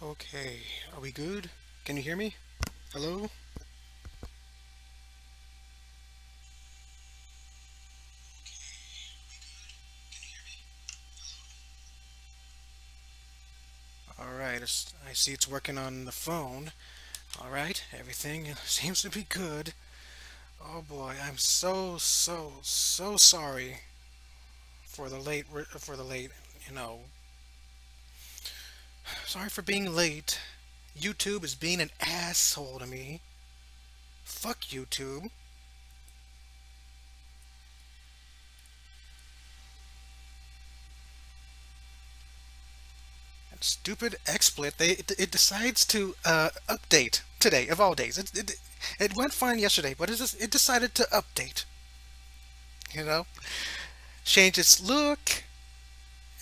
Okay, are we good? Can you hear me? Hello? Alright, I see it's working on the phone. Alright, everything seems to be good. Oh boy, I'm so sorry for the late, you know, sorry for being late. YouTube is being an asshole to me. Fuck YouTube. And stupid XSplit, it decides to update today, of all days. It went fine yesterday, but it decided to update. You know, change its look,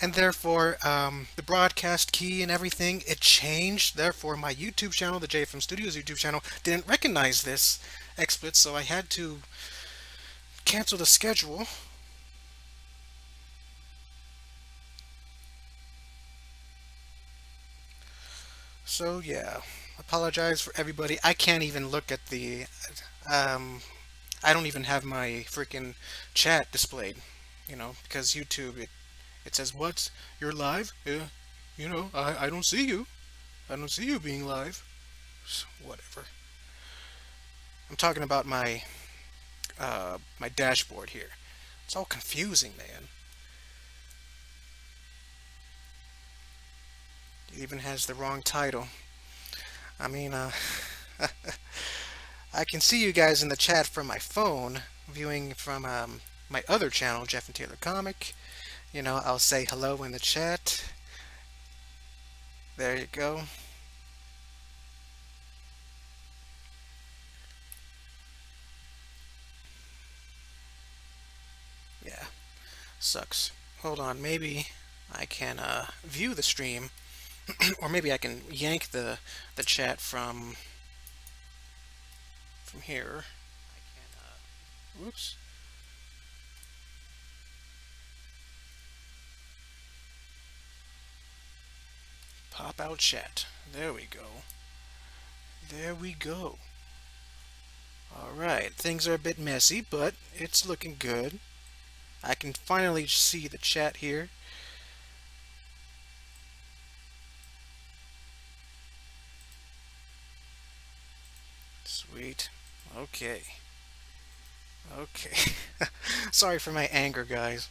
and therefore the broadcast key and everything it changed. Therefore, my YouTube channel, the JFM Studios YouTube channel, didn't recognize this XSplit, so I had to cancel the schedule. So yeah, apologize for everybody. I can't even look at the um, I don't even have my freaking chat displayed, because YouTube it says what? You're live? Yeah, I don't see you. I don't see you being live. Whatever. I'm talking about my dashboard here. It's all confusing, man. It even has the wrong title. I mean, I can see you guys in the chat from my phone, viewing from my other channel, Jeff and Taylor Comic. I'll say hello in the chat. There you go. Yeah, sucks. Hold on, maybe I can view the stream, or maybe I can yank the chat from here. I can. Whoops. Pop out chat. There we go. There we go. All right, things are a bit messy, but it's looking good. I can finally see the chat here. Sweet. Okay. Okay. Sorry for my anger, guys.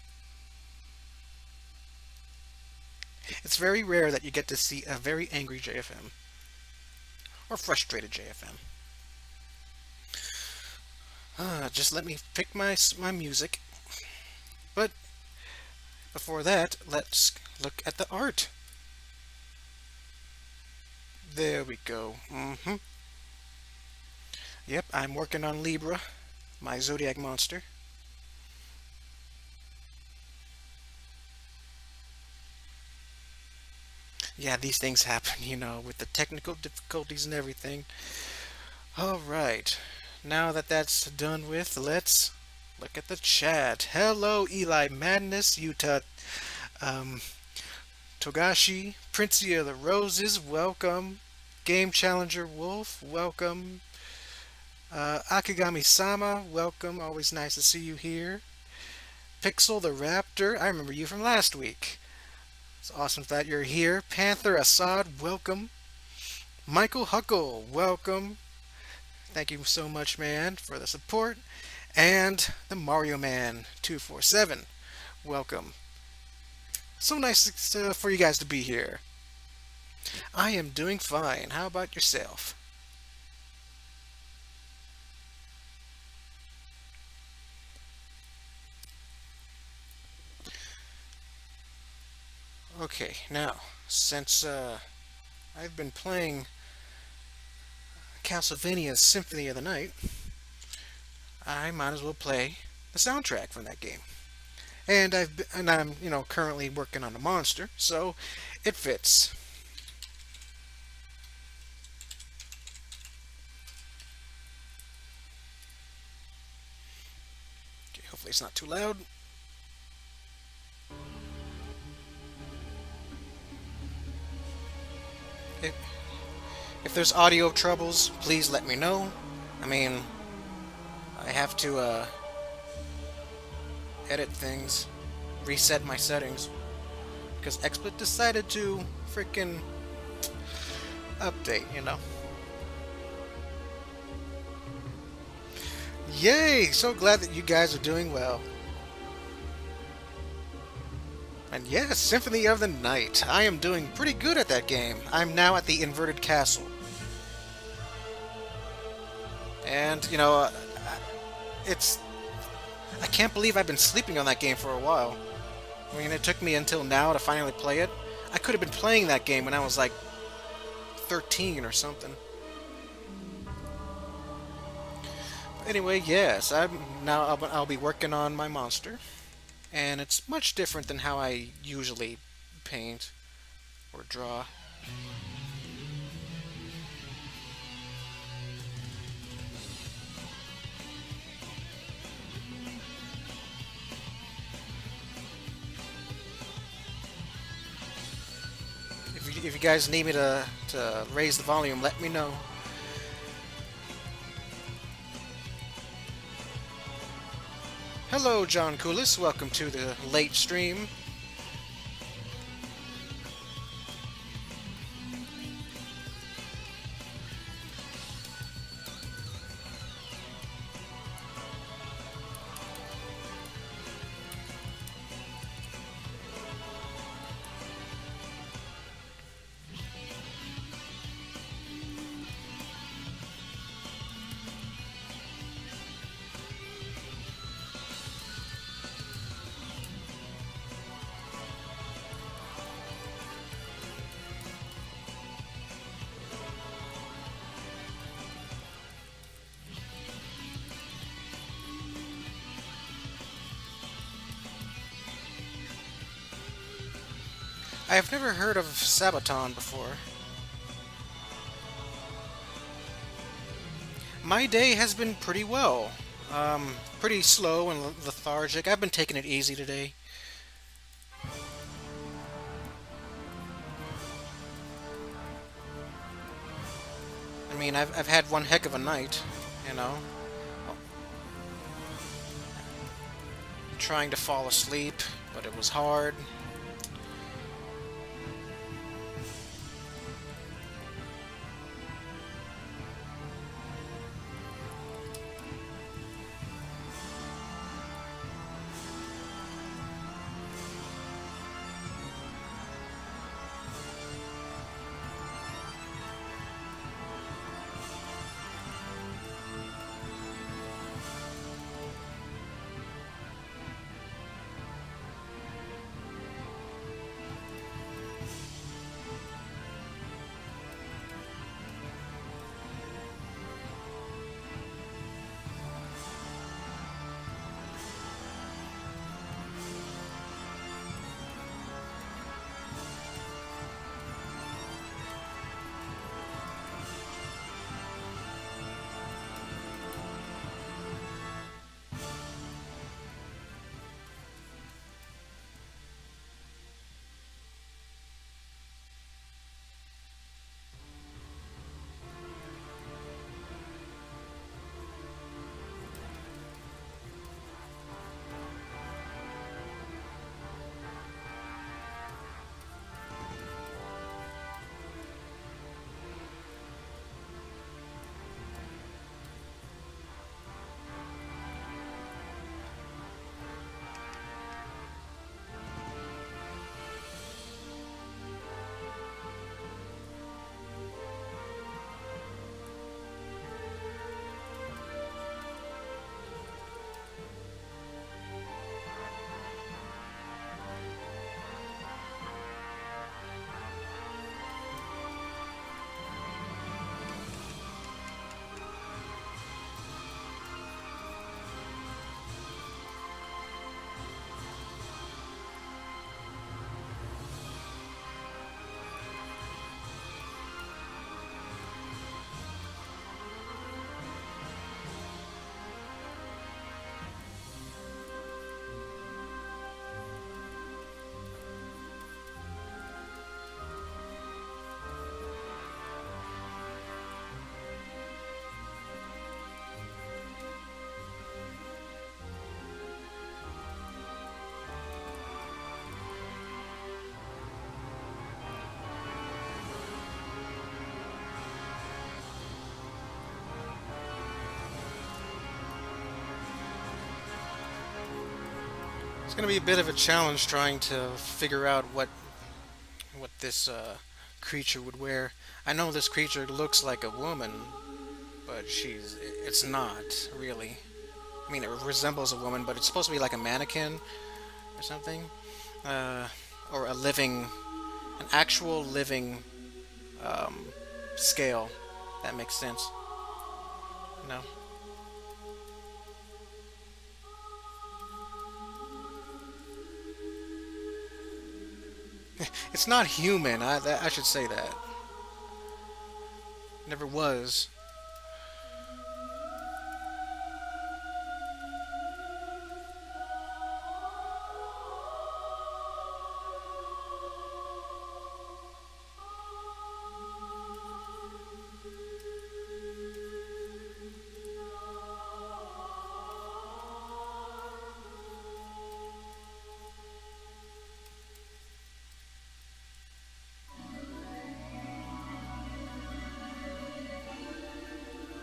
It's very rare that you get to see a very angry JFM or frustrated JFM. Just let me pick my music. But before that, let's look at the art. There we go. Yep, I'm working on Libra, my Zodiac monster. Yeah, these things happen, with the technical difficulties and everything. All right. Now that that's done with, let's look at the chat. Hello, Eli Madness, Utah, um, Togashi, Princey of the Roses, welcome. Game Challenger Wolf, welcome. Akigami Sama, welcome. Always nice to see you here. Pixel the Raptor, I remember you from last week. It's awesome that you're here. Panther Assad, welcome. Michael Huckle, welcome. Thank you so much, man, for the support. And the Mario Man 247, welcome. So nice for you guys to be here. I am doing fine. How about yourself? Okay, now, since I've been playing Castlevania's Symphony of the Night, I might as well play the soundtrack from that game. And I'm currently working on a monster, so it fits. Okay, hopefully it's not too loud. If there's audio troubles, please let me know. I mean, I have to edit things, reset my settings, because XSplit decided to freaking update. Yay! So glad that you guys are doing well. And yes, Symphony of the Night. I am doing pretty good at that game. I'm now at the inverted castle. And, it's... I can't believe I've been sleeping on that game for a while. I mean, it took me until now to finally play it. I could have been playing that game when I was like 13 or something. Anyway, yes, I'll be working on my monster, and it's much different than how I usually paint or draw. If you guys need me to raise the volume, let me know. Hello, John Coolis. Welcome to the late stream. I have never heard of Sabaton before. My day has been pretty well. Pretty slow and lethargic. I've been taking it easy today. I mean, I've had one heck of a night, you know. Trying to fall asleep, but it was hard. gonna be a bit of a challenge trying to figure out what this creature would wear. I know this creature looks like a woman, but it's not really. I mean, it resembles a woman, but it's supposed to be like a mannequin or something, uh, or an actual living um, scale. That makes sense. No, it's not human. I should say that. Never was.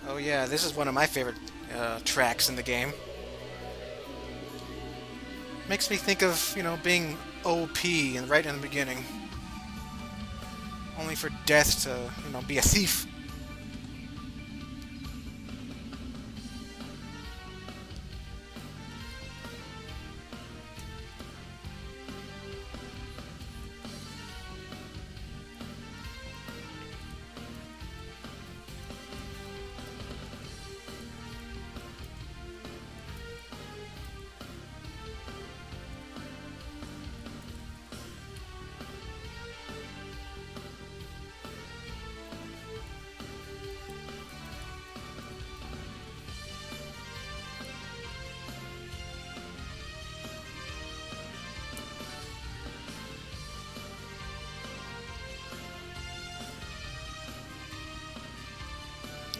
Oh yeah, this is one of my favorite tracks in the game. Makes me think of being OP and right in the beginning, only for death to be a thief.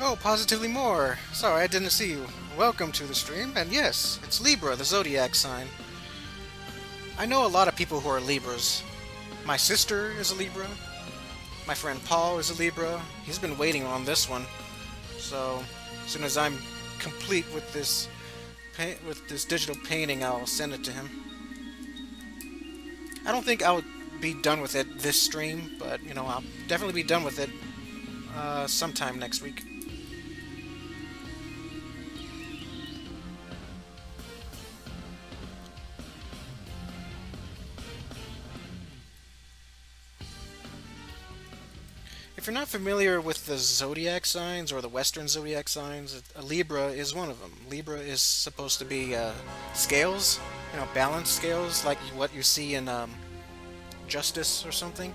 Oh, positively more. Sorry, I didn't see you. Welcome to the stream, and yes, it's Libra, the Zodiac sign. I know a lot of people who are Libras. My sister is a Libra. My friend Paul is a Libra. He's been waiting on this one. So, as soon as I'm complete with this digital painting, I'll send it to him. I don't think I'll be done with it this stream, but I'll definitely be done with it sometime next week. If you're not familiar with the zodiac signs or the Western zodiac signs, a Libra is one of them. Libra is supposed to be scales, balanced scales, like what you see in Justice or something.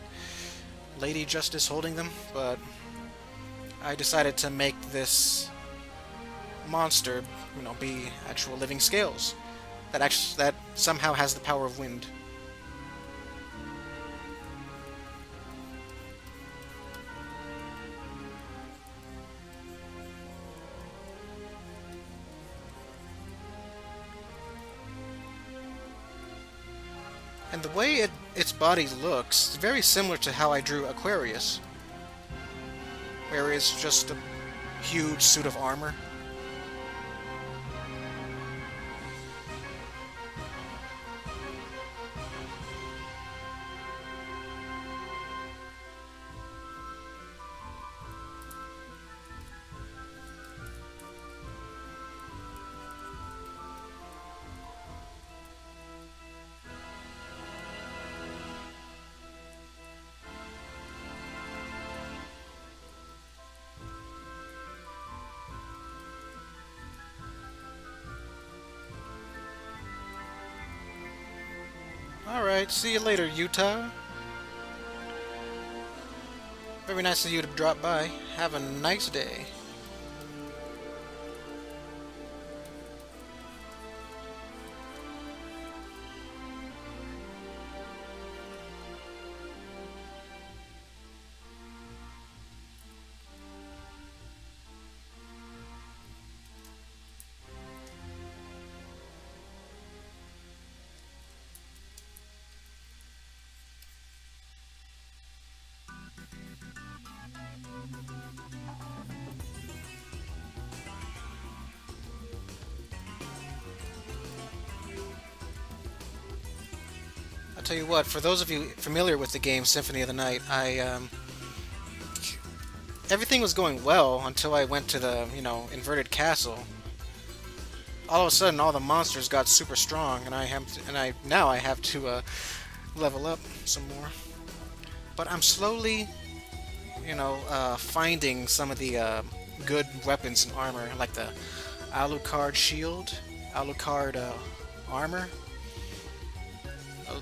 Lady Justice holding them, but I decided to make this monster, be actual living scales that somehow has the power of wind. And the way its body looks is very similar to how I drew Aquarius, where it's just a huge suit of armor. Alright, see you later, Utah. Very nice of you to drop by. Have a nice day. tell you what, for those of you familiar with the game Symphony of the Night, everything was going well until I went to the, inverted castle. All of a sudden, all the monsters got super strong, and I have to level up some more. But I'm slowly, finding some of the good weapons and armor, like the Alucard shield, Alucard armor.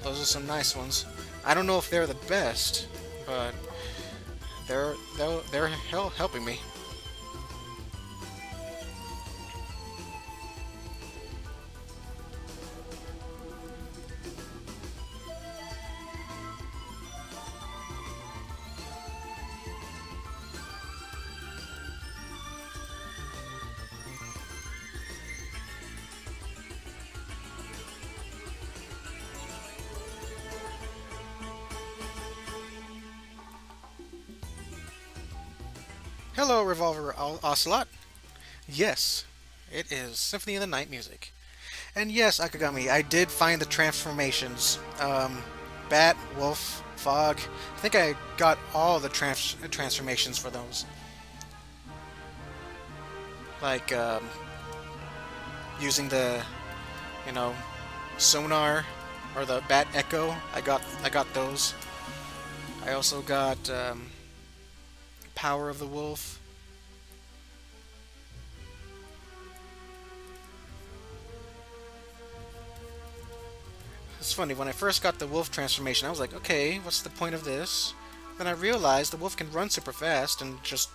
Those are some nice ones. I don't know if they're the best, but they're helping me. Hello, Revolver Ocelot. Yes, it is Symphony of the Night music. And yes, Akagami, I did find the transformations. Bat, Wolf, Fog. I think I got all the transformations for those. Like, using the, you know, sonar or the Bat Echo. I got those. I also got Power of the Wolf. It's funny, when I first got the wolf transformation, I was like, okay, what's the point of this? Then I realized the wolf can run super fast and just,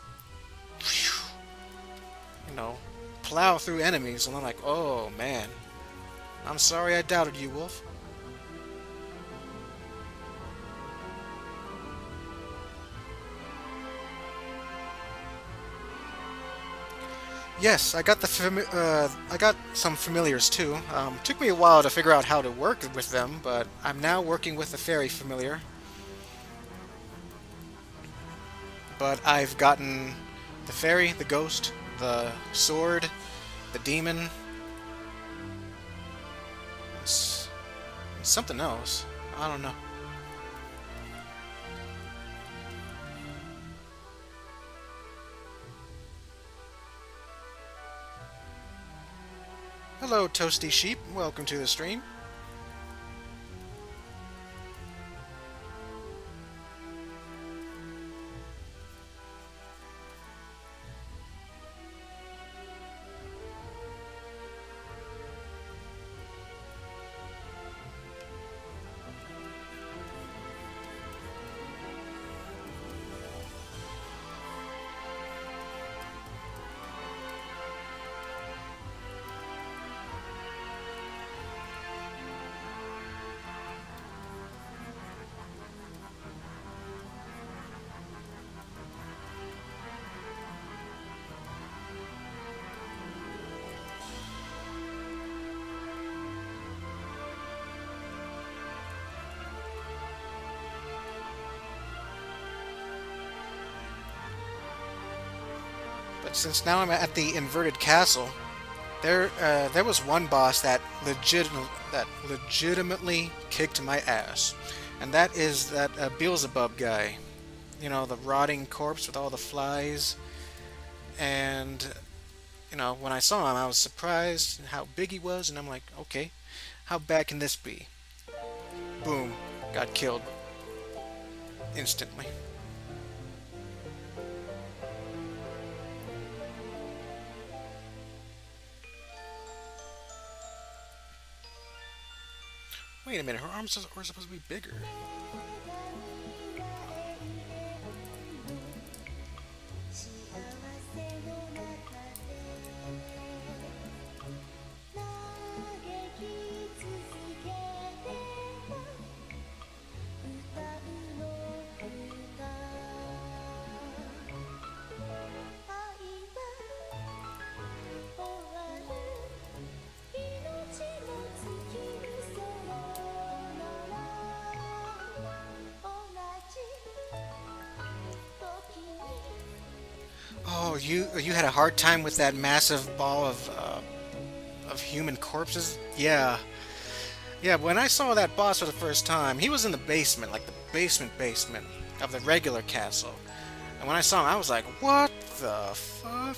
you know, plow through enemies. And I'm like, oh man, I'm sorry I doubted you, wolf. Yes, I got some familiars too. Took me a while to figure out how to work with them, but I'm now working with the fairy familiar. But I've gotten the fairy, the ghost, the sword, the demon, s- something else. I don't know. Hello, Toasty Sheep. Welcome to the stream. But since now I'm at the inverted castle, there was one boss that legitimately kicked my ass, and that is that Beelzebub guy. You know, the rotting corpse with all the flies. And when I saw him, I was surprised how big he was, and I'm like, okay, how bad can this be? Boom, got killed instantly. Wait a minute, her arms are supposed to be bigger. Oh, you had a hard time with that massive ball of human corpses? Yeah. Yeah, when I saw that boss for the first time, he was in the basement, like the basement of the regular castle. And when I saw him, I was like, what the fuck?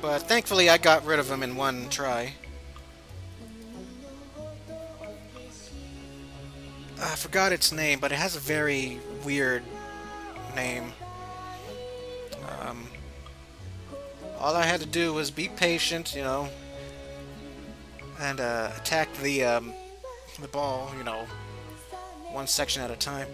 But thankfully, I got rid of him in one try. I forgot its name, but it has a very weird name. Um, all I had to do was be patient, and attack the ball, one section at a time.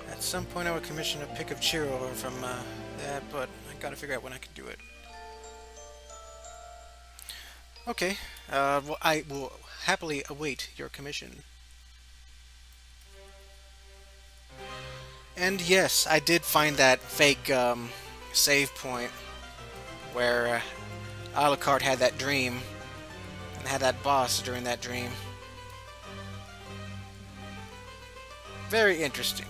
At some point, I would commission a pick of Chiro from that, but I gotta figure out when I can do it. Okay, well, I will happily await your commission. And yes, I did find that fake save point where Alucard had that dream and had that boss during that dream. Very interesting.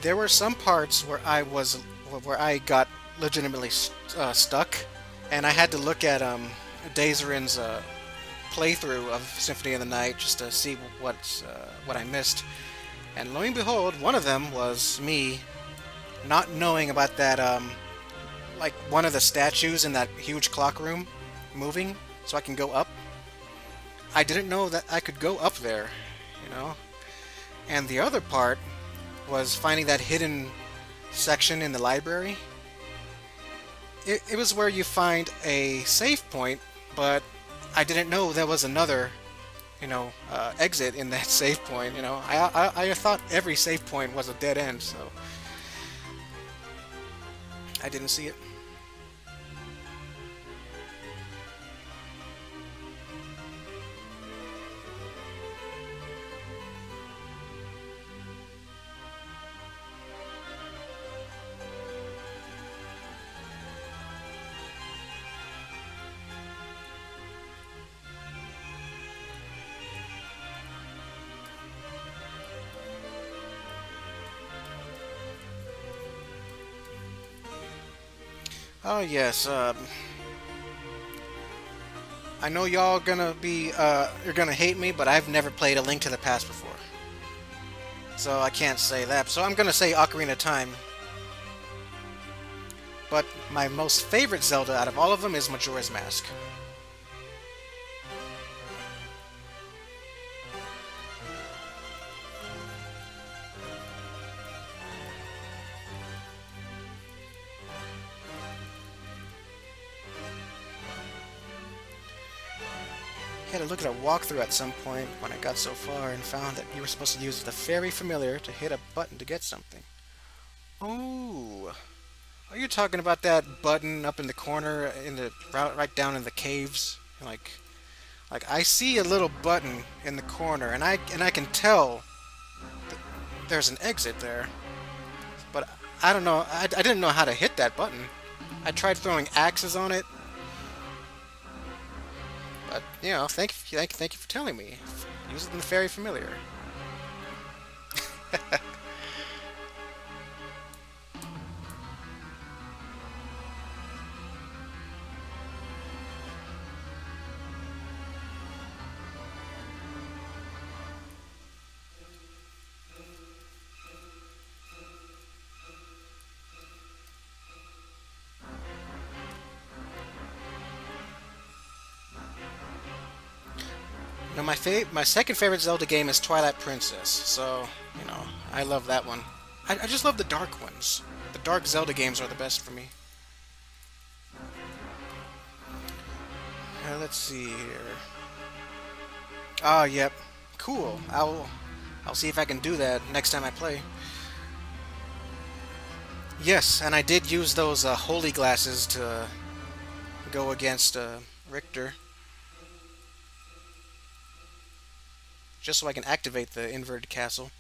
There were some parts where I got legitimately stuck, and I had to look at Dazarin's playthrough of Symphony of the Night just to see what I missed. And lo and behold, one of them was me not knowing about that like one of the statues in that huge clock room moving, so I can go up. I didn't know that I could go up there, you know. And the other part was finding that hidden section in the library. It was where you find a save point, but I didn't know there was another, exit in that save point. I thought every save point was a dead end, so I didn't see it. Oh yes, I know y'all you're gonna hate me, but I've never played A Link to the Past before, so I can't say that. So I'm gonna say Ocarina of Time. But my most favorite Zelda out of all of them is Majora's Mask. I had to look at a walkthrough at some point when I got so far and found that you were supposed to use the Fairy Familiar to hit a button to get something. Oh, are you talking about that button up in the corner in the right down in the caves? Like I see a little button in the corner, and I can tell there's an exit there, but I don't know. I didn't know how to hit that button. I tried throwing axes on it, but thank you for telling me. Use it in the Fairy Familiar. No, my second favorite Zelda game is Twilight Princess. So I love that one. I just love the dark ones. The dark Zelda games are the best for me. Let's see here. Ah, yep. Cool. I'll see if I can do that next time I play. Yes, and I did use those holy glasses to go against Richter, just so I can activate the inverted castle.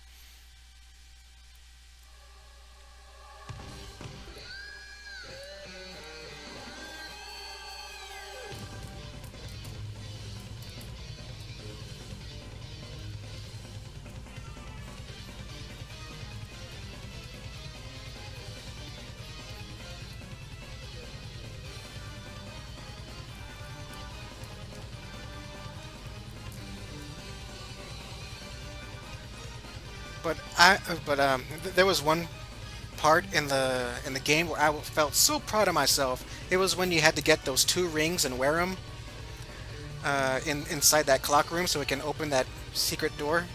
There was one part in the game where felt so proud of myself. It was when you had to get those two rings and wear them inside that clock room so it can open that secret door.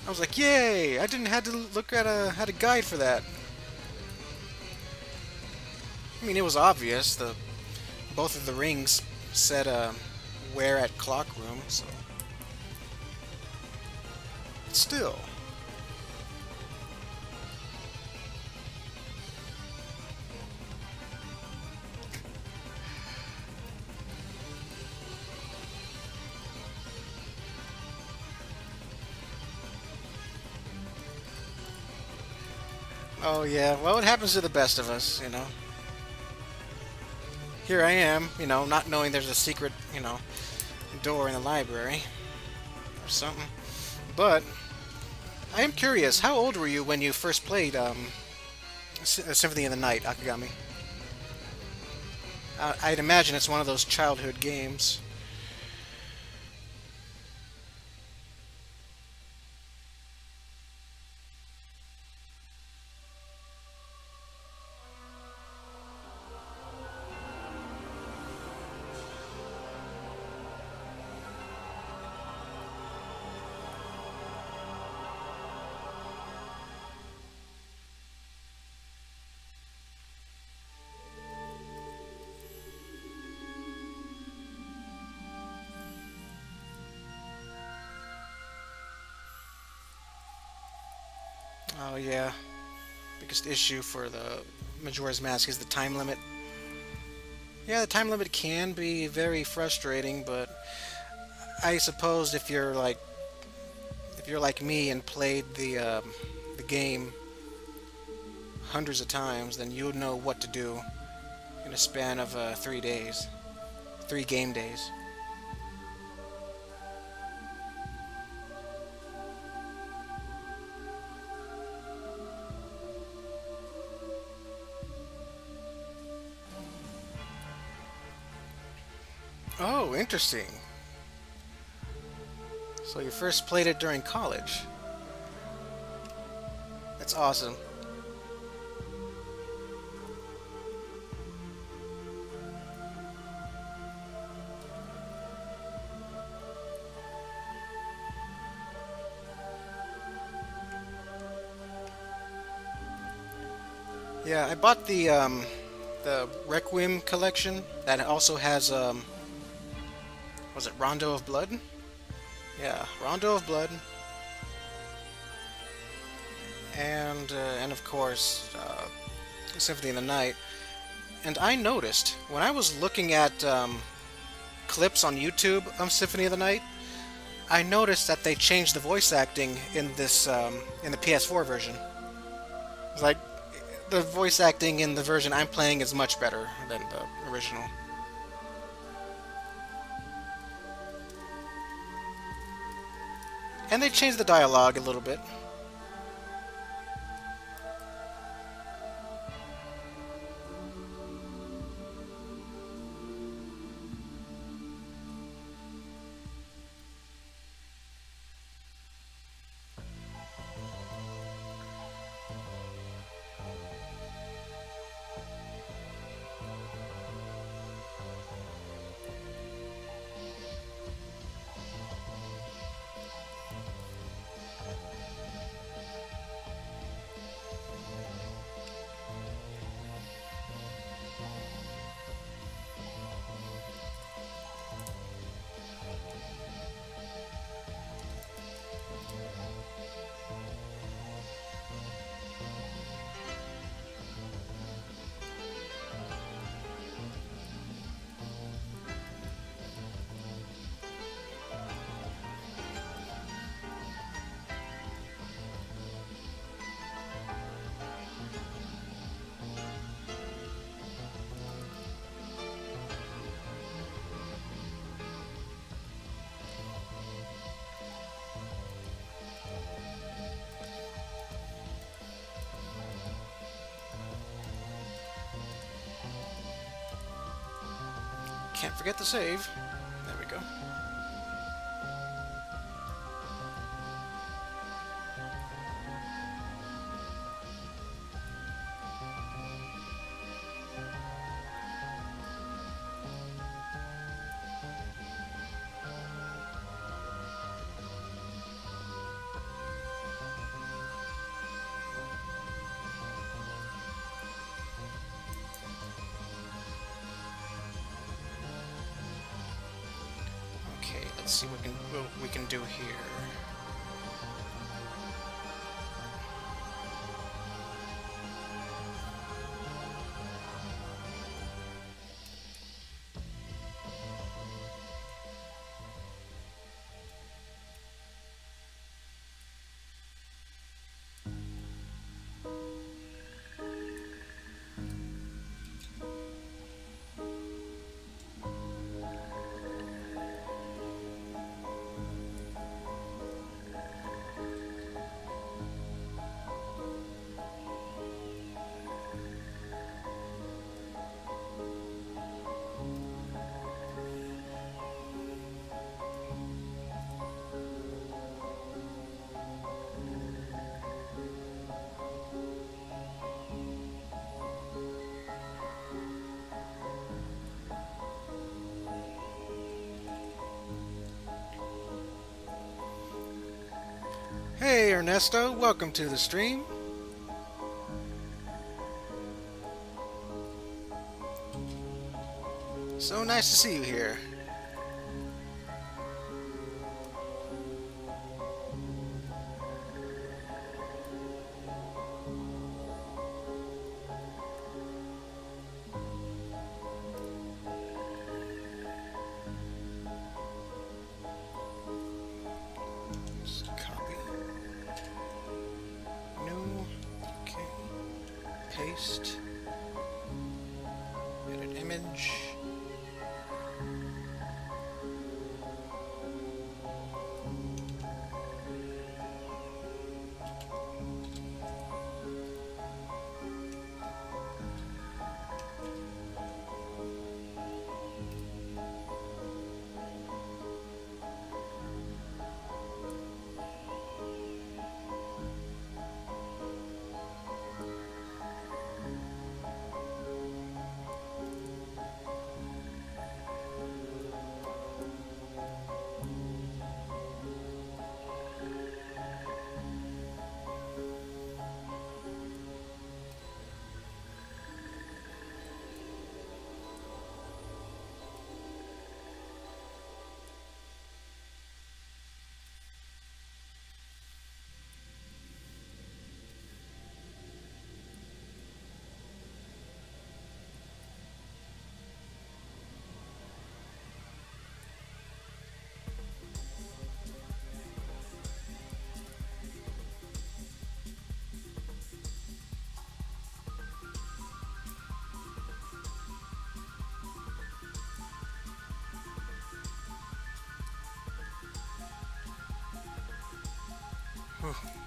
I was like, yay! I didn't have to look at a guide for that. I mean, it was obvious. The both of the rings said "wear at clock room," so still. Oh yeah. Well, it happens to the best of us. Here I am, not knowing there's a secret, door in the library or something. But I am curious. How old were you when you first played Symphony of the Night, Akagami? I'd imagine it's one of those childhood games. Oh yeah. Biggest issue for the Majora's Mask is the time limit. Yeah, the time limit can be very frustrating, but I suppose if you're like me and played the game hundreds of times, then you would know what to do in a span of 3 days, 3 game days. Oh, interesting. So you first played it during college. That's awesome. Yeah, I bought the Requiem collection that also has was it Rondo of Blood? Yeah, Rondo of Blood, and of course Symphony of the Night. And I noticed when I was looking at clips on YouTube of Symphony of the Night, I noticed that they changed the voice acting in the PS4 version. It's like the voice acting in the version I'm playing is much better than the original. And they changed the dialogue a little bit. Can't forget the save. There we go. Okay, let's see what we can do here. Hey Ernesto, welcome to the stream. So nice to see you here. Just copy. New. Okay. Paste. Edit image.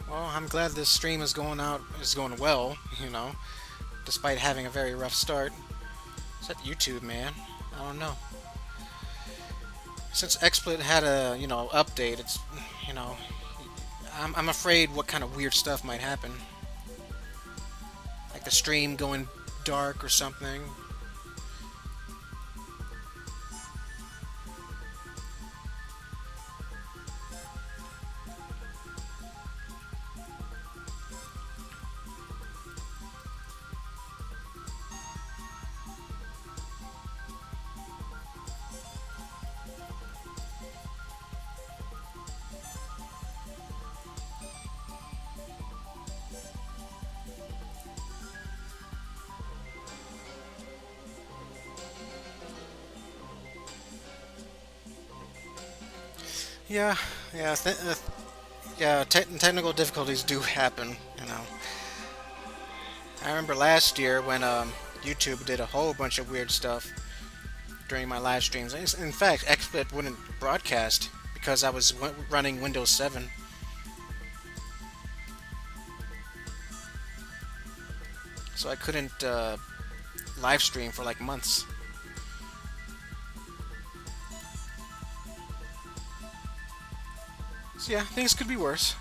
Well, I'm glad this stream is going well, despite having a very rough start. Is that YouTube, man? I don't know. Since XSplit had a, update, you know, I'm afraid what kind of weird stuff might happen. Like the stream going dark or something. Yeah, yeah, yeah. Technical difficulties do happen. I remember last year when YouTube did a whole bunch of weird stuff during my live streams. In fact, XSplit wouldn't broadcast because I was running Windows 7, so I couldn't live stream for like months. So yeah, things could be worse.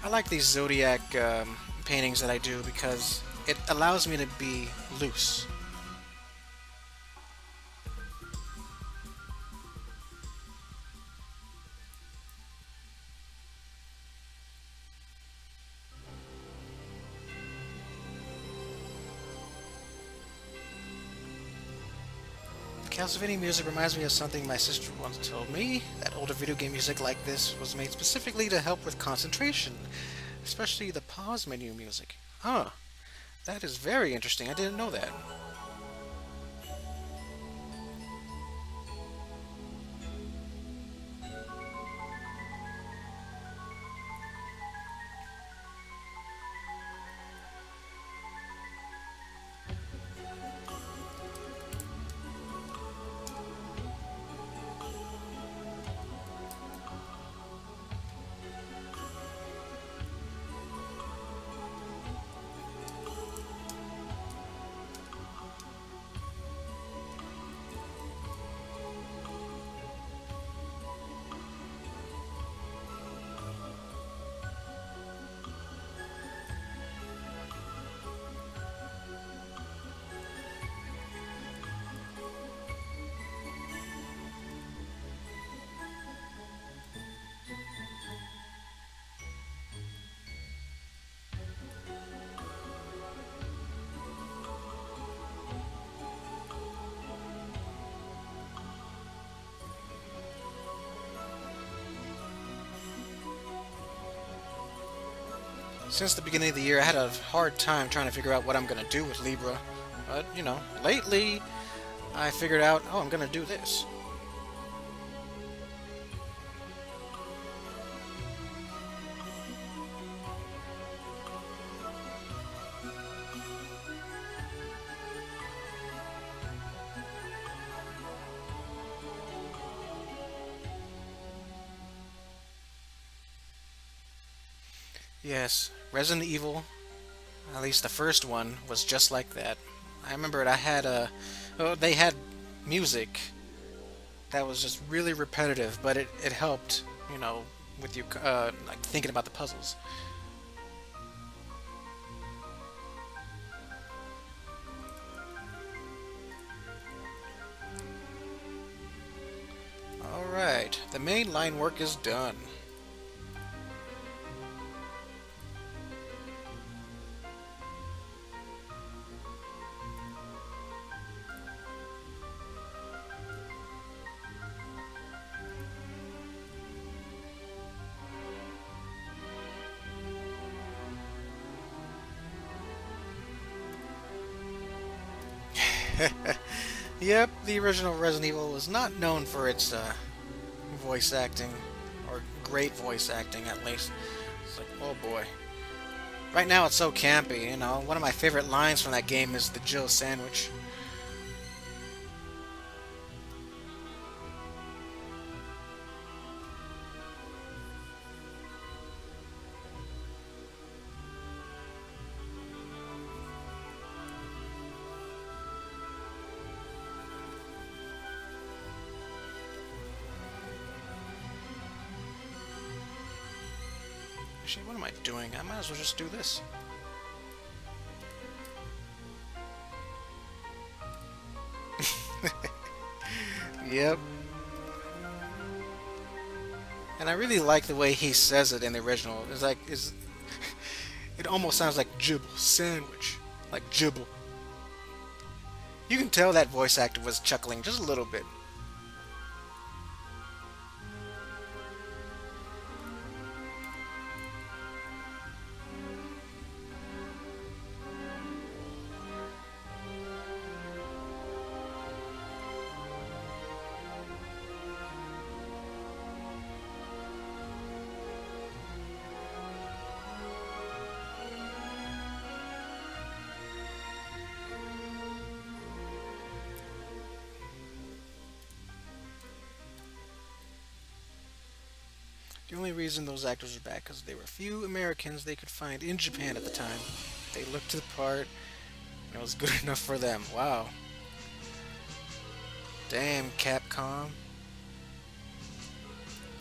I like these Zodiac paintings that I do because it allows me to be loose. Castlevania music reminds me of something my sister once told me, that older video game music like this was made specifically to help with concentration, especially the pause menu music. Huh, that is very interesting. I didn't know that. Since the beginning of the year, I had a hard time trying to figure out what I'm going to do with Libra. But, lately I figured out, oh, I'm going to do this. Yes, Resident Evil, at least the first one, was just like that. I remember I had they had music that was just really repetitive, but it helped, with you, like thinking about the puzzles. Alright, the main line work is done. Yep, the original Resident Evil was not known for its voice acting, or great voice acting at least. It's like, oh boy. Right now it's so campy. One of my favorite lines from that game is the Jill sandwich. Actually, what am I doing? I might as well just do this. Yep. And I really like the way he says it in the original. It almost sounds like Jibble sandwich, like Jibble. You can tell that voice actor was chuckling just a little bit. The only reason those actors are back because there were few Americans they could find in Japan at the time. They looked the part, and it was good enough for them. Wow. Damn, Capcom.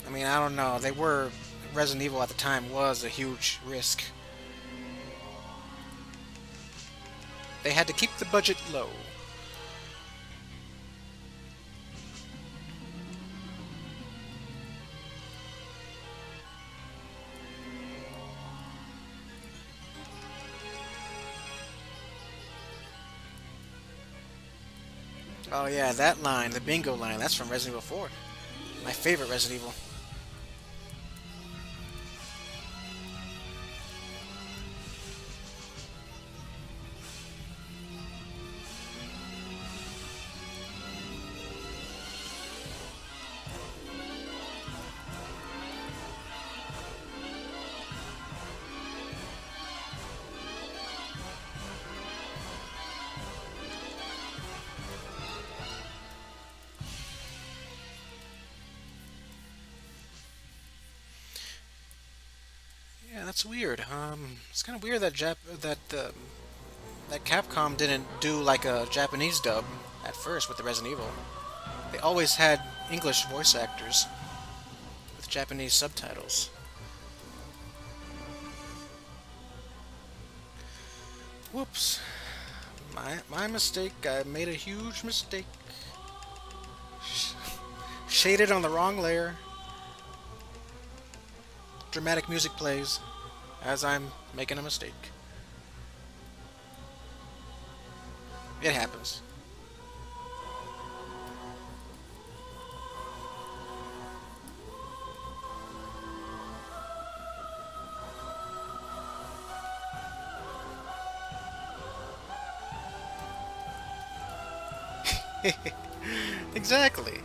I mean, I don't know. They were Resident Evil at the time was a huge risk. They had to keep the budget low. Oh yeah, that line, the bingo line, that's from Resident Evil 4. My favorite Resident Evil. Yeah, that's weird. It's kind of weird that that Capcom didn't do like a Japanese dub at first with the Resident Evil. They always had English voice actors with Japanese subtitles. Whoops. My mistake. I made a huge mistake. Shaded on the wrong layer. Dramatic music plays as I'm making a mistake. It happens. Exactly.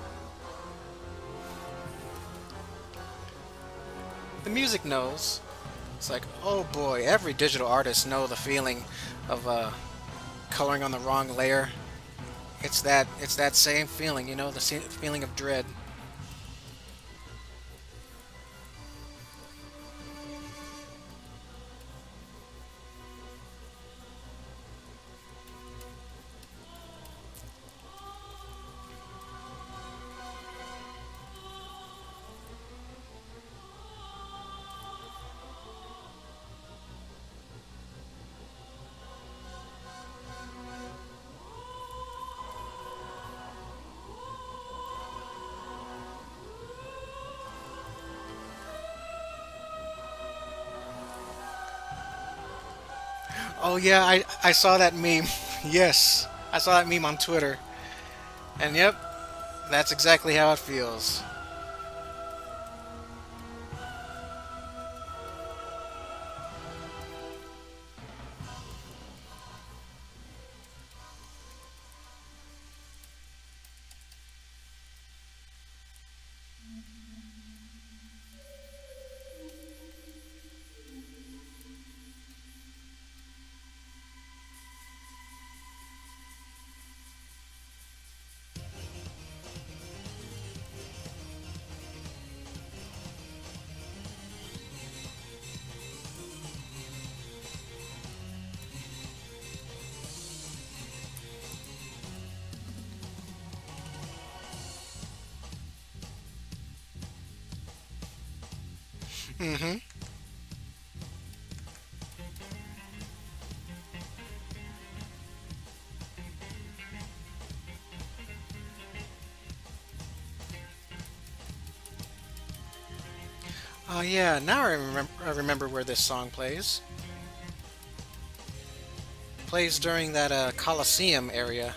The music knows. It's like, oh boy, every digital artist know the feeling of coloring on the wrong layer. It's that same feeling, the feeling of dread. Oh yeah, I saw that meme. Yes, I saw that meme on Twitter. And yep, that's exactly how it feels. Mm-hmm. Oh yeah, now I remember where this song plays. Plays during that Coliseum area.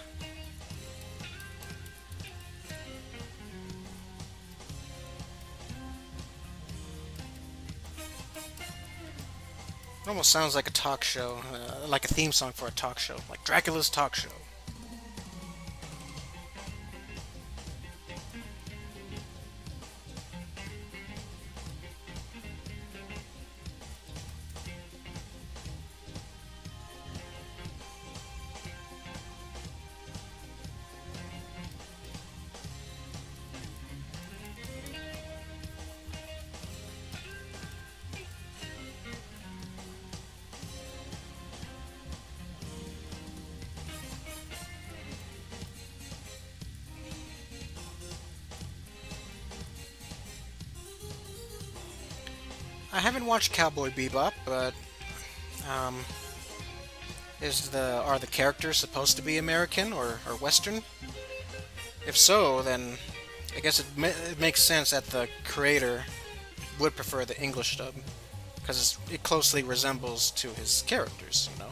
It almost sounds like a talk show, like a theme song for a talk show, like Dracula's talk show. I haven't watched Cowboy Bebop, but um, is the are the characters supposed to be American or Western? If so, then I guess it makes sense that the creator would prefer the English dub because it closely resembles to his characters. You know.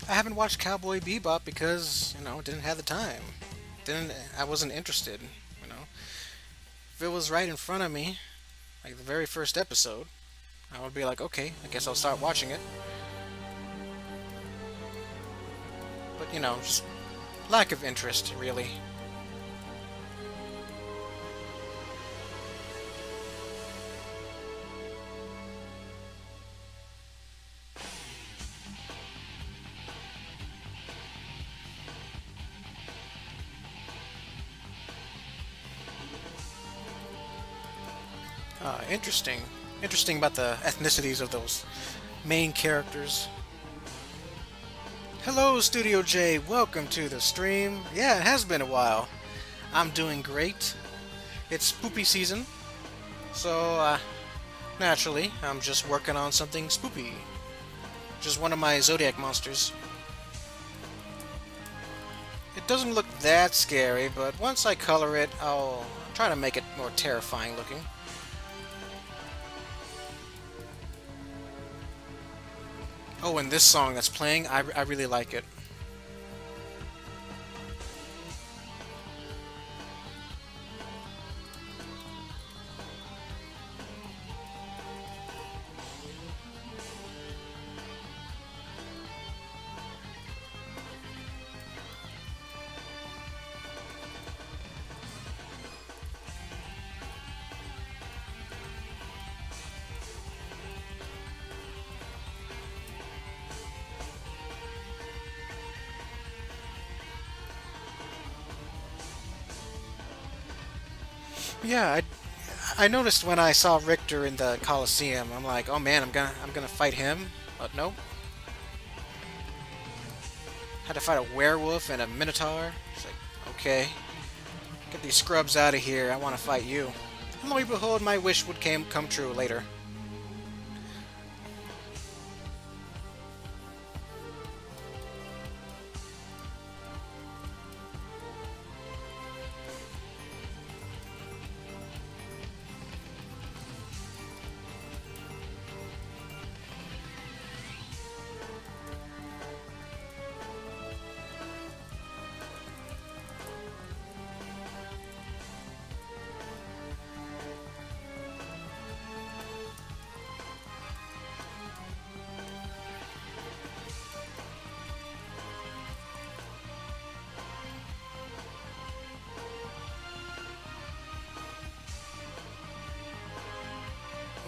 I haven't watched Cowboy Bebop because didn't have the time. Didn't I wasn't interested. You know, if it was right in front of me, like the very first episode, I would be like, okay, I guess I'll start watching it. But just lack of interest, really. Interesting. Interesting about the ethnicities of those main characters. Hello, Studio J. Welcome to the stream. Yeah, it has been a while. I'm doing great. It's spoopy season, so naturally, I'm just working on something spoopy. Just one of my Zodiac monsters. It doesn't look that scary, but once I color it, I'll try to make it more terrifying looking. Oh, and this song that's playing, I really like it. Yeah, I noticed when I saw Richter in the Coliseum, I'm like, oh man, I'm gonna fight him. But nope. Had to fight a werewolf and a minotaur. It's like, okay, get these scrubs out of here. I want to fight you. And lo and behold, my wish would come true later.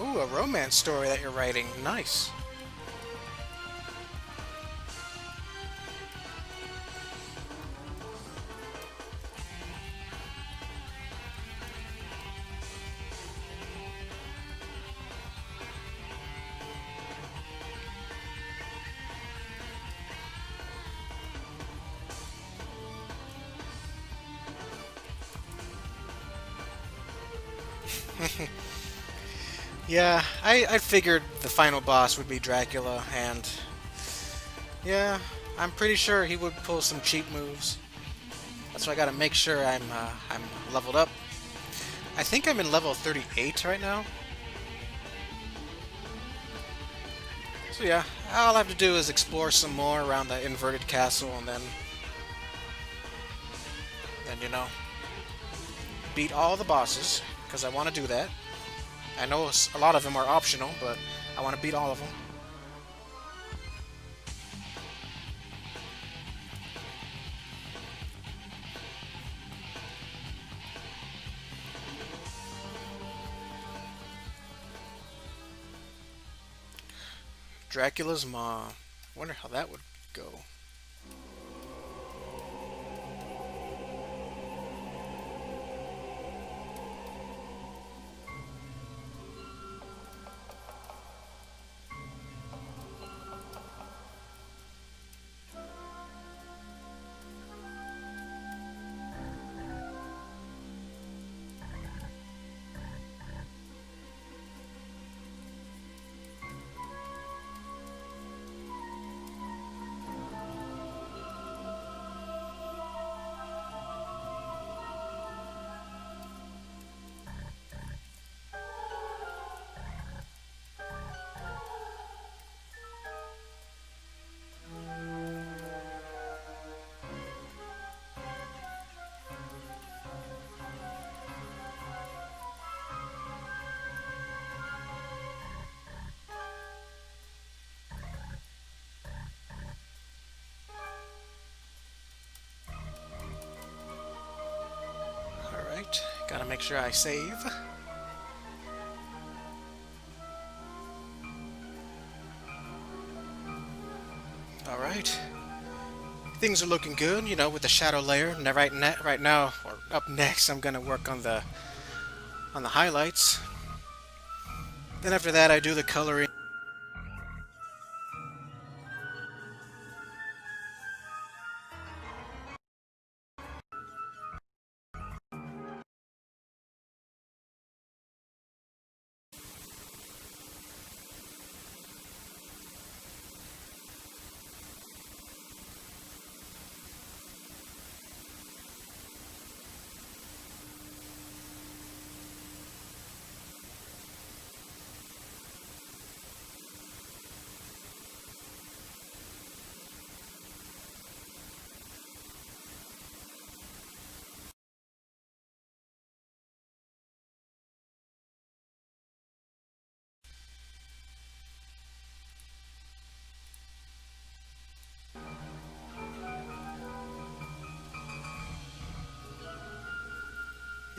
Ooh, a romance story that you're writing. Nice. Yeah, I figured the final boss would be Dracula, and yeah, I'm pretty sure he would pull some cheap moves. That's why I gotta make sure I'm leveled up. I think I'm in level 38 right now. So yeah, all I have to do is explore some more around the inverted castle, and then beat all the bosses because I want to do that. I know a lot of them are optional, but I want to beat all of them. Dracula's mom. Wonder how that would go. Alright, gotta make sure I save. Alright. Things are looking good, with the shadow layer. Now, right now, or up next, I'm gonna work on the highlights. Then after that, I do the coloring.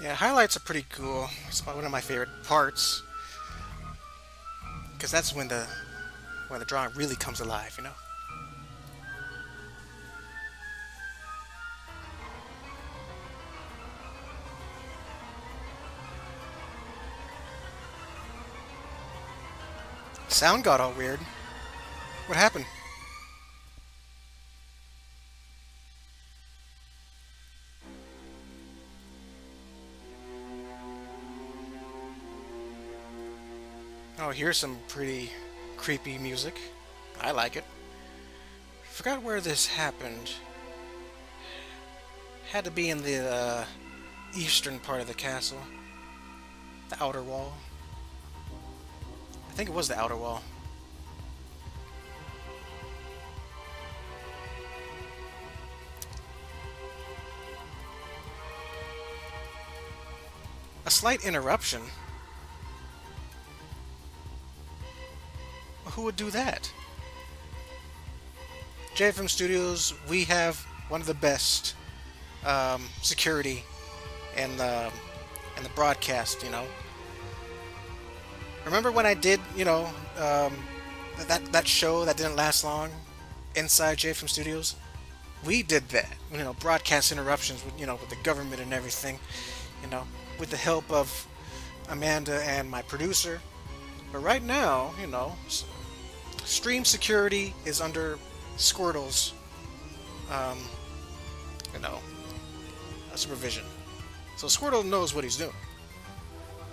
Yeah, highlights are pretty cool. It's one of my favorite parts because that's when the drawing really comes alive. Sound got all weird. What happened? Oh, here's some pretty creepy music. I like it. Forgot where this happened. Had to be in the eastern part of the castle. The outer wall. I think it was the outer wall. A slight interruption? Who would do that? JFM Studios, we have one of the best security in the broadcast. Remember when I did, that show that didn't last long inside JFM Studios? We did that. Broadcast interruptions with the government and everything. You know, with the help of Amanda and my producer. But right now, stream security is under Squirtle's, um, you know, supervision. So Squirtle knows what he's doing.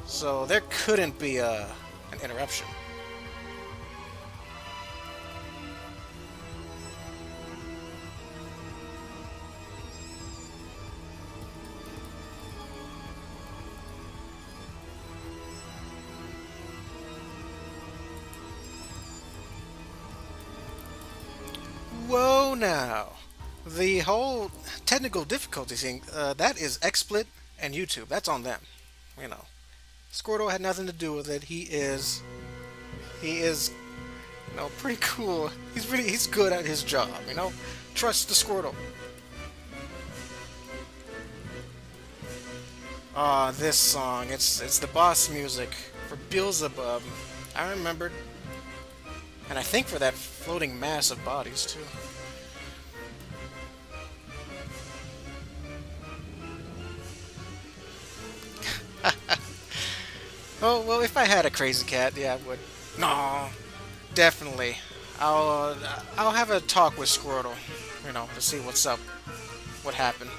So there couldn't be an interruption. Whoa now. The whole technical difficulty thing, that is XSplit and YouTube. That's on them. You know. Squirtle had nothing to do with it. He is pretty cool. He's good at his job. Trust the Squirtle. Ah, this song. It's the boss music for Beelzebub. I remembered. And I think for that floating mass of bodies, too. Oh, well, if I had a crazy cat, yeah, I would. No, definitely. I'll have a talk with Squirtle, to see what's up, what happened.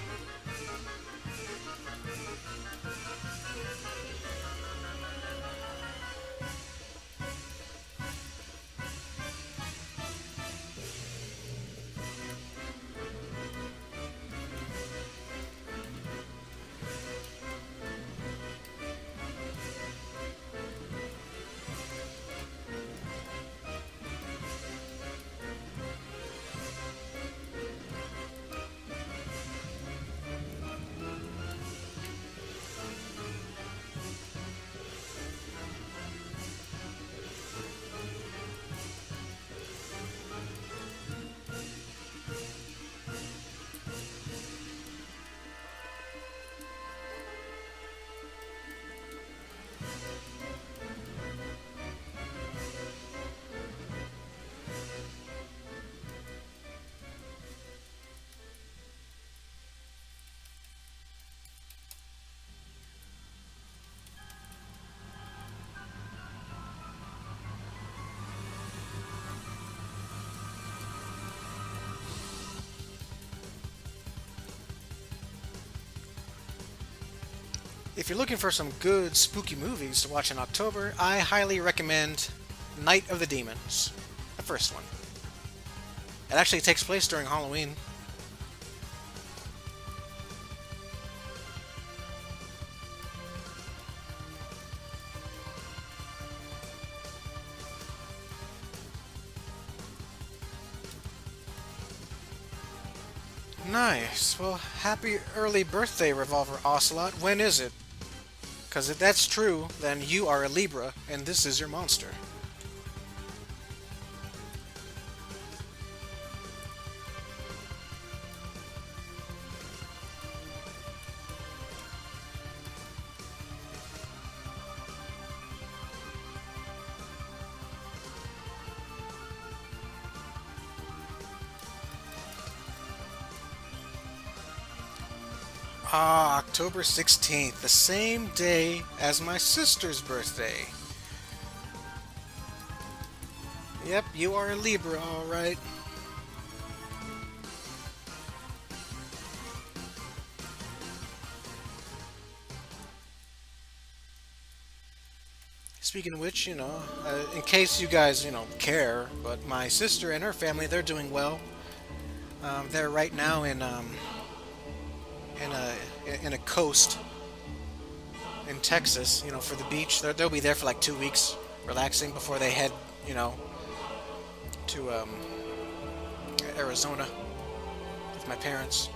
If you're looking for some good spooky movies to watch in October, I highly recommend Night of the Demons, the first one. It actually takes place during Halloween. Nice. Well, happy early birthday, Revolver Ocelot. When is it? Because if that's true, then you are a Libra, and this is your monster. Ah, October 16th, the same day as my sister's birthday. Yep, you are a Libra, alright. Speaking of which, in case you guys, care, but my sister and her family, they're doing well. They're right now in a coast in Texas, for the beach. They'll be there for like 2 weeks, relaxing before they head, to Arizona with my parents.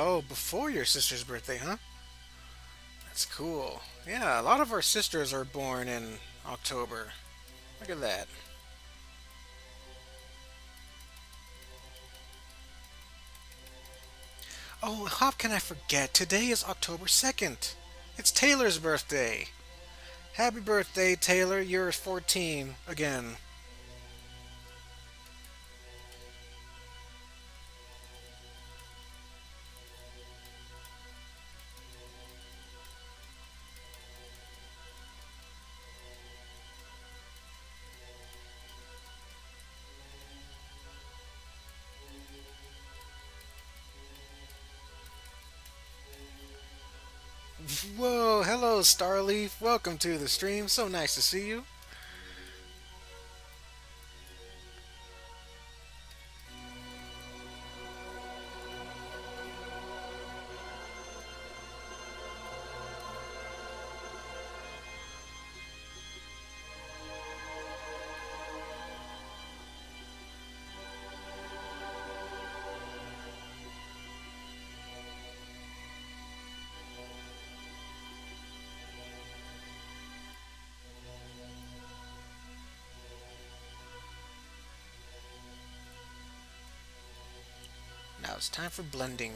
Oh, before your sister's birthday, huh? That's cool. Yeah, a lot of our sisters are born in October. Look at that. Oh, how can I forget? Today is October 2nd. It's Taylor's birthday. Happy birthday, Taylor. You're 14 again. Whoa, hello, Starleaf. Welcome to the stream. So nice to see you. it's time for blending.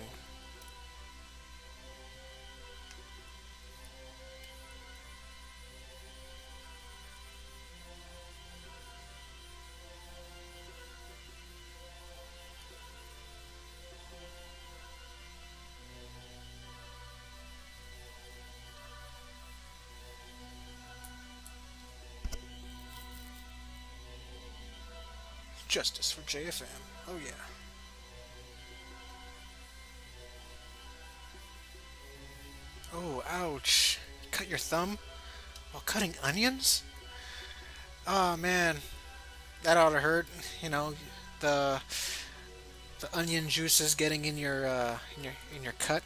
Justice for JFM. Oh yeah. Oh, ouch. Cut your thumb while cutting onions? Oh man, that ought to hurt. You know, the the onion juices getting in your cut.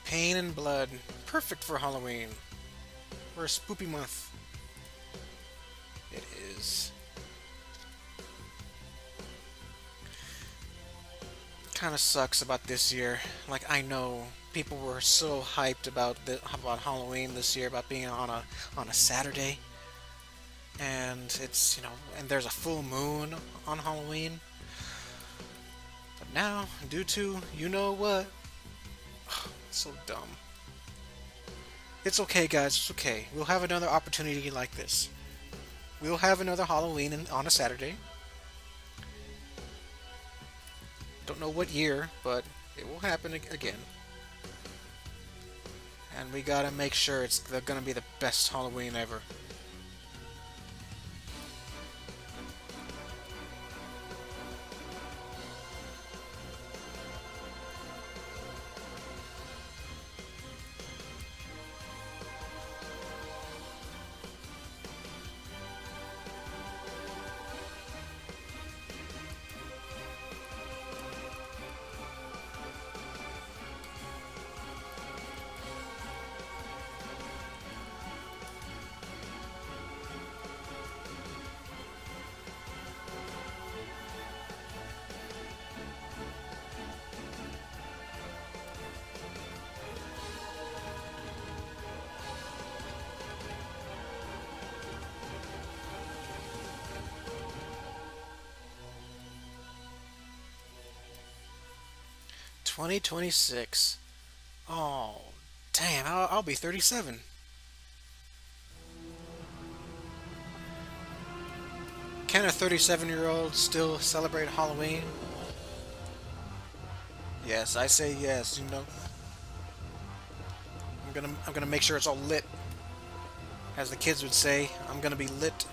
Pain and blood. Perfect for Halloween. We're a spoopy month. It is. Kind of sucks about this year. Like I know people were so hyped about Halloween this year, about being on a Saturday, and and there's a full moon on Halloween. But now, due to you know what, so dumb. It's okay, guys. It's okay. We'll have another opportunity like this. We'll have another Halloween on a Saturday. Don't know what year, but it will happen again. And we gotta make sure it's gonna be the best Halloween ever. 2026. Oh, damn! I'll be 37. Can a 37-year-old still celebrate Halloween? Yes, I say yes. I'm gonna make sure it's all lit, as the kids would say. I'm gonna be lit.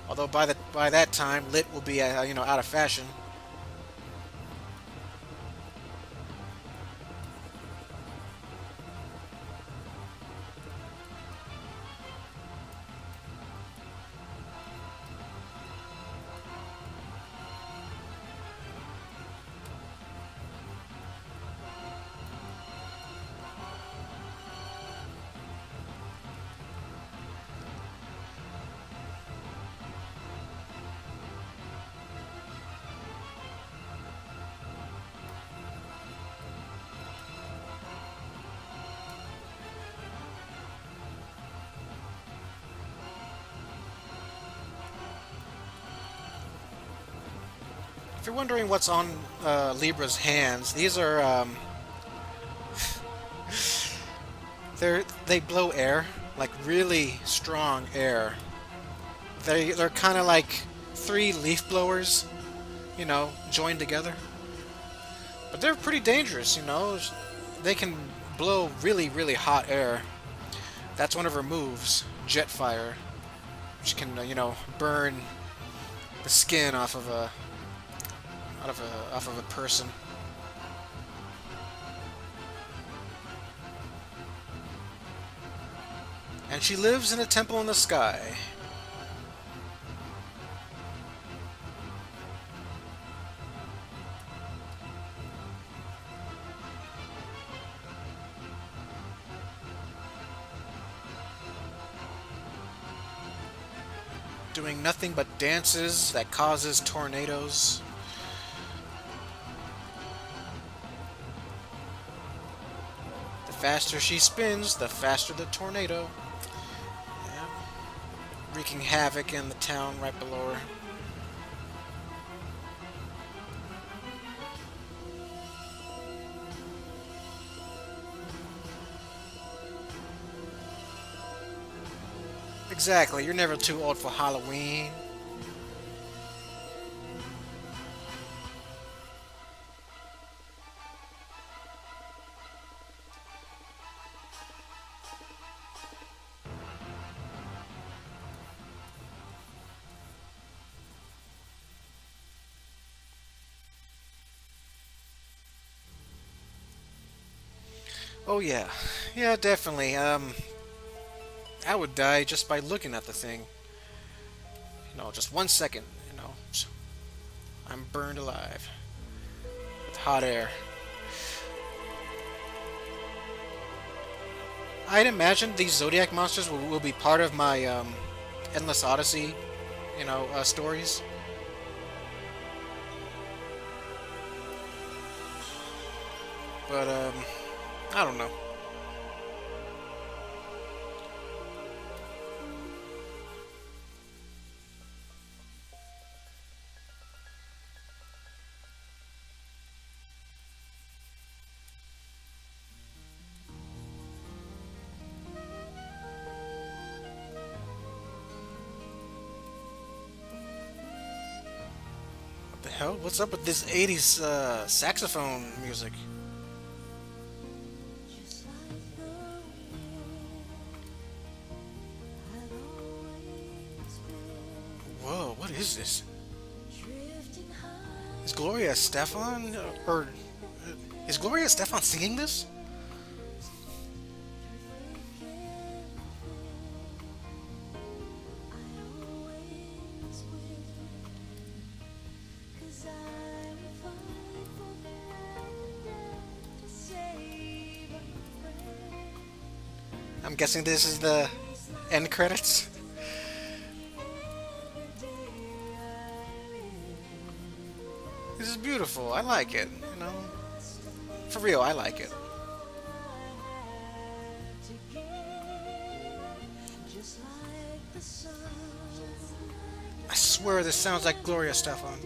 Although by that time, lit will be out of fashion. If you're wondering what's on Libra's hands, these are they blow air, like really strong air. They're kind of like three leaf blowers, joined together. But they're pretty dangerous. They can blow really really hot air. That's one of her moves, Jetfire, which can burn the skin off of a person. And she lives in a temple in the sky. Doing nothing but dances that causes tornadoes. The faster she spins, the faster the tornado. Yeah. Wreaking havoc in the town right below her. Exactly, you're never too old for Halloween. Oh yeah, yeah, definitely. I would die just by looking at the thing. Just 1 second. I'm burned alive with hot air. I'd imagine these Zodiac monsters will be part of my Endless Odyssey, stories. But I don't know. What the hell? What's up with this '80s saxophone music? Whoa, what is this? Is Gloria Stefan or is Gloria Stefan singing this? I'm guessing this is the end credits. This is beautiful. I like it. For real, I like it. I swear this sounds like Gloria Stefan.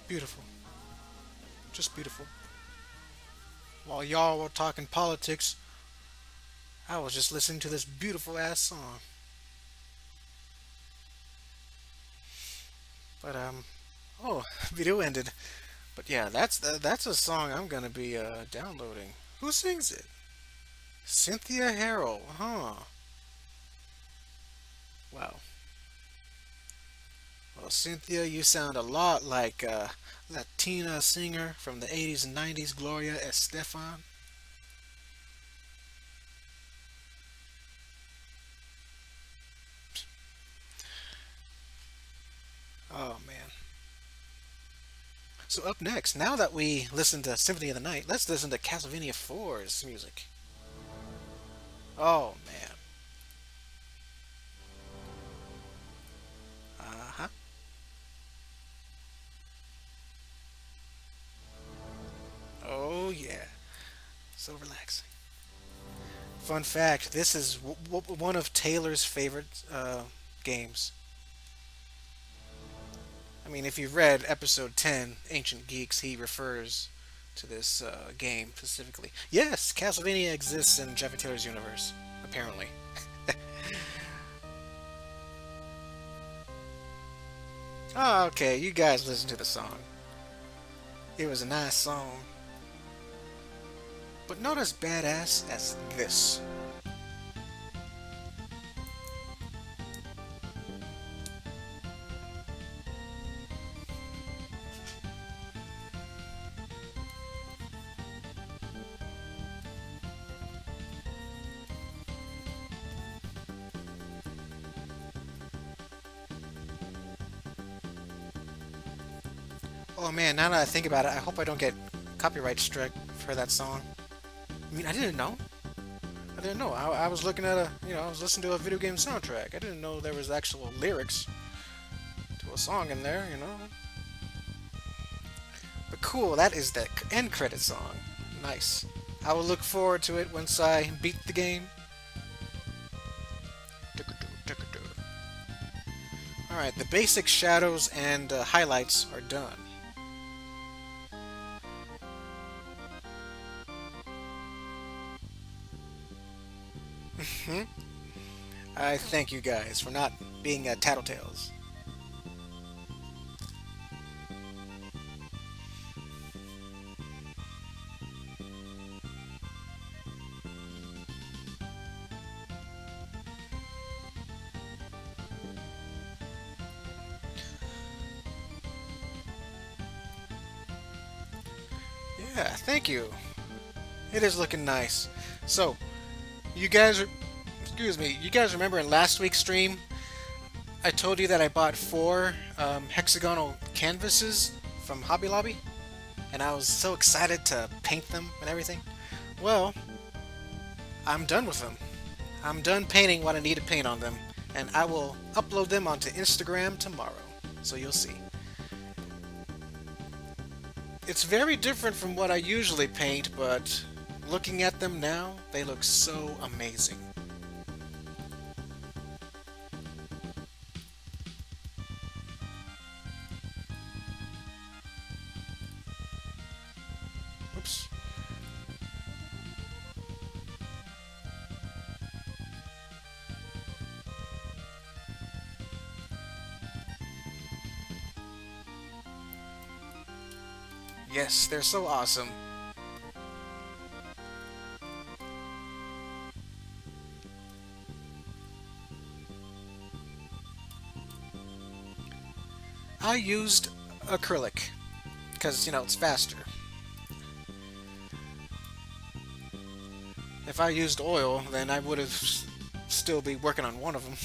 Beautiful. Just beautiful. While y'all were talking politics, I was just listening to this beautiful ass song. But oh, video ended. But yeah, that's a song I'm gonna be downloading. Who sings it? Cynthia Harrell, huh? Wow. Well, Cynthia, you sound a lot like Latina singer from the 80s and 90s, Gloria Estefan. Oh man. So up next, now that we listened to Symphony of the Night, let's listen to Castlevania 4's music. Oh man. Uh-huh. Oh yeah. So relaxing. Fun fact, this is one of Taylor's favorite games. I mean, if you've read episode 10, Ancient Geeks, he refers to this game specifically. Yes, Castlevania exists in Jeffrey Taylor's universe, apparently. Oh, okay, you guys listen to the song. It was a nice song, but not as badass as this. Oh man, now that I think about it, I hope I don't get copyright struck for that song. I mean, I didn't know. I didn't know. I was looking at I was listening to a video game soundtrack. I didn't know there was actual lyrics to a song in there, you know. But cool, that is the end credit song. Nice. I will look forward to it once I beat the game. Alright, the basic shadows and highlights are done. I thank you guys for not being tattletales. Yeah, thank you. It is looking nice. So, you guys are, excuse me, you guys remember in last week's stream, I told you that I bought four hexagonal canvases from Hobby Lobby, and I was so excited to paint them and everything. Well, I'm done with them. I'm done painting what I need to paint on them, and I will upload them onto Instagram tomorrow. So you'll see. It's very different from what I usually paint, but looking at them now, they look so amazing. Oops. Yes, they're so awesome. I used acrylic because, it's faster. If I used oil, then I would have still be working on one of them.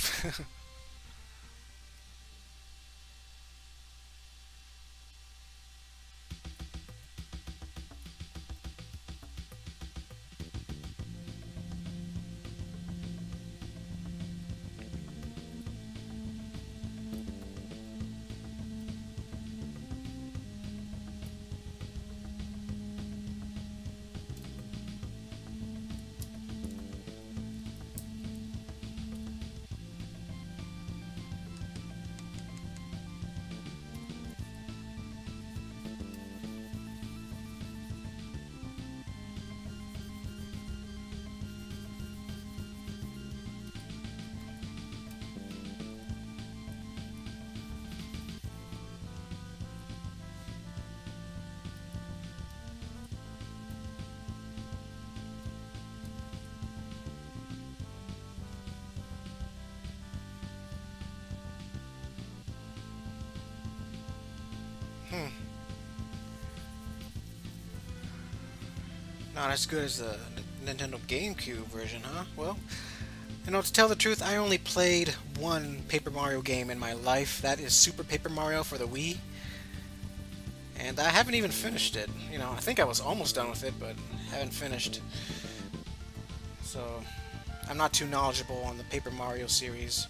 Hmm. Not as good as the Nintendo GameCube version, huh? Well, to tell the truth, I only played one Paper Mario game in my life. That is Super Paper Mario for the Wii, and I haven't even finished it. I think I was almost done with it, but haven't finished. So, I'm not too knowledgeable on the Paper Mario series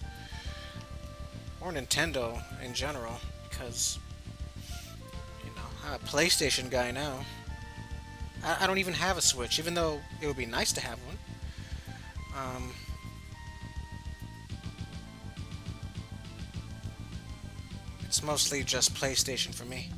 or Nintendo in general because, I'm a PlayStation guy now. I don't even have a Switch, even though it would be nice to have one. Um, it's mostly just PlayStation for me.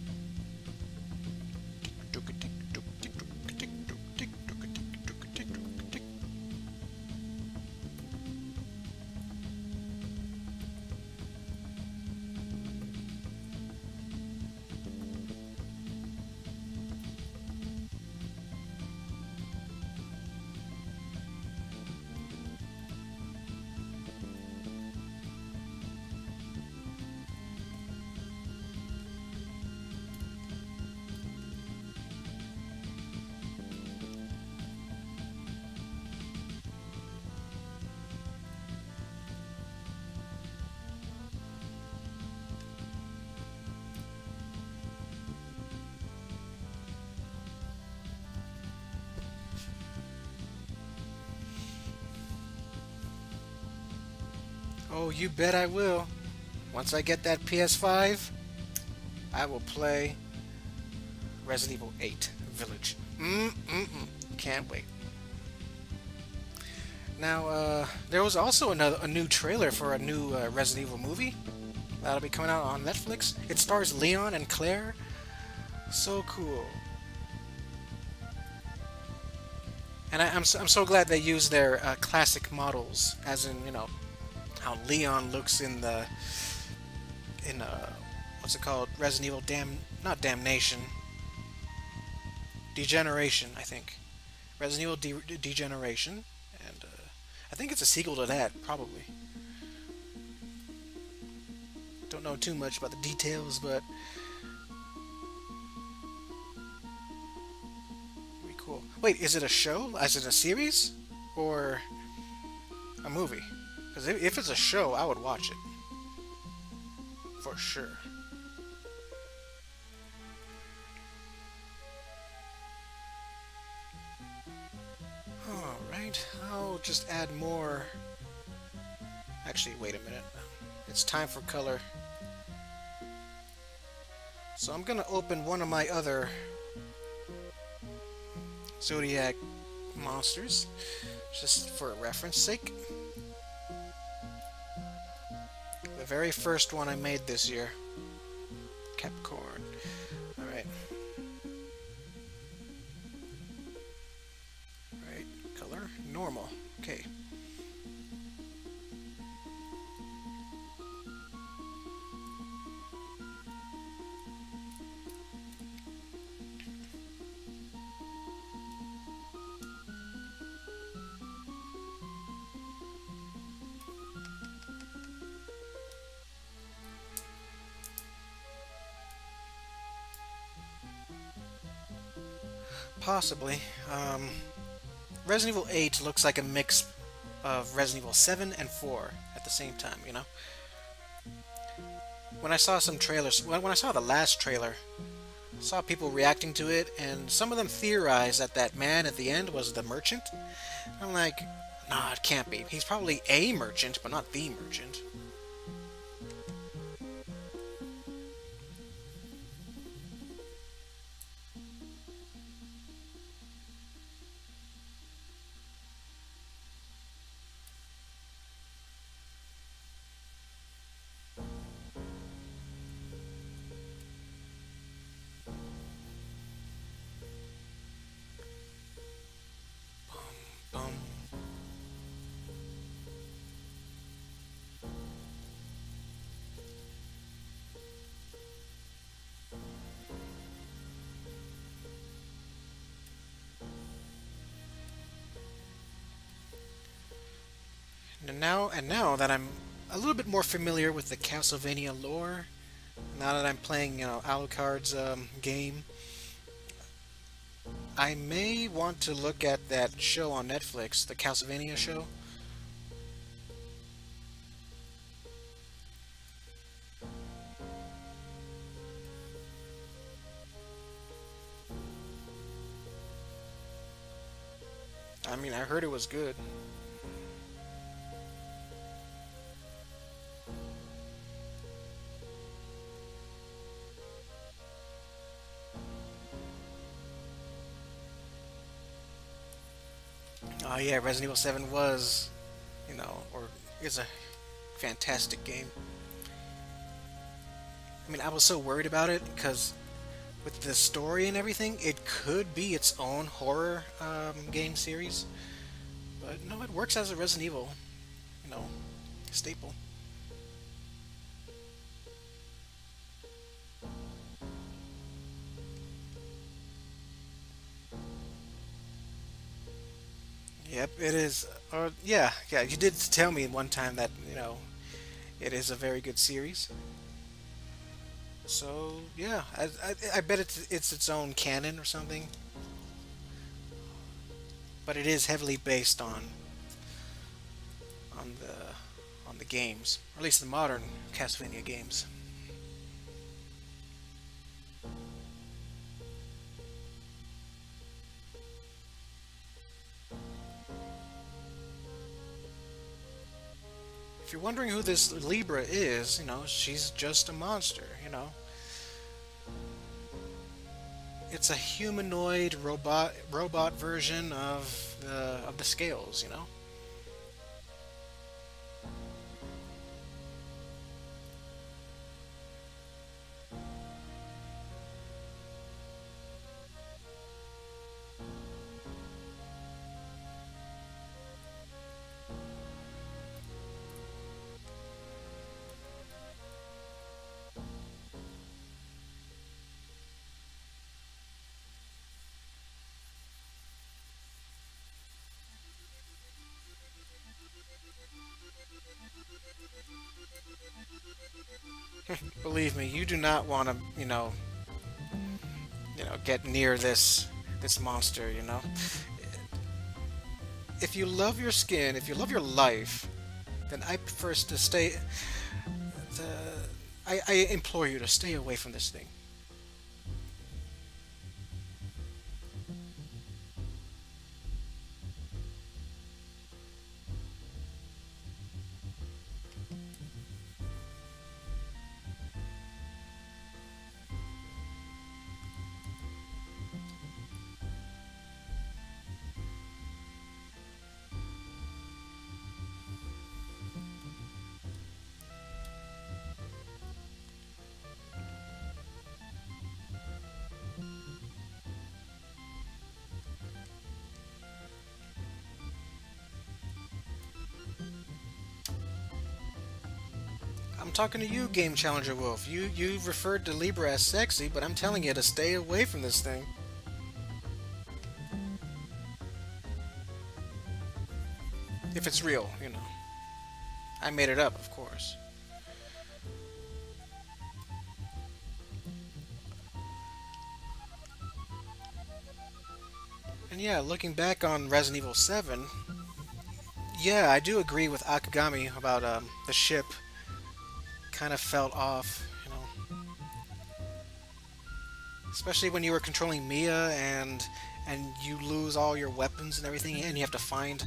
Oh, you bet I will. Once I get that PS5, I will play Resident Evil 8 Village. Can't wait. Now, there was also a new trailer for a new Resident Evil movie that'll be coming out on Netflix. It stars Leon and Claire. So cool. And I'm so glad they used their classic models, as in, how Leon looks in what's it called? Resident Evil not Damnation. Degeneration, I think. Resident Evil Degeneration. And I think it's a sequel to that, probably. Don't know too much about the details, but pretty cool. Wait, is it a show? Is it a series? Or a movie? Because if it's a show, I would watch it. For sure. Alright, I'll just add more. Actually, wait a minute. It's time for color. So I'm gonna open one of my other Zodiac monsters, just for a reference sake. The very first one I made this year. Capricorn. Alright. Right. Color. Normal. Okay. Possibly. Resident Evil 8 looks like a mix of Resident Evil 7 and 4 at the same time. When I saw some trailers, when I saw the last trailer, I saw people reacting to it, and some of them theorized that that man at the end was the merchant. I'm like, nah, it can't be. He's probably a merchant, but not the merchant. Bum. And now that I'm a little bit more familiar with the Castlevania lore, Now that I'm playing, Alucard's game, I may want to look at that show on Netflix, the Castlevania show. I mean, I heard it was good. Oh yeah, Resident Evil 7 was, or is a fantastic game. I mean, I was so worried about it because with the story and everything, it could be its own horror game series. But no, it works as a Resident Evil, you know, staple. Yep, it is. Or yeah, you did tell me one time that it is a very good series. So yeah, I bet it's its own canon or something, but it is heavily based on the games, or at least the modern Castlevania games. If you're wondering who this Libra is, she's just a monster. It's a humanoid robot version of the scales. Believe me, you do not want to, get near this monster. If you love your skin, if you love your life, then I prefer to stay. The, I implore you to stay away from this thing. I'm talking to you, Game Challenger Wolf. You referred to Libra as sexy, but I'm telling you to stay away from this thing. If it's real. I made it up, of course. And yeah, looking back on Resident Evil 7, yeah, I do agree with Akagami about the ship kind of felt off, especially when you were controlling Mia and you lose all your weapons and everything, and you have to find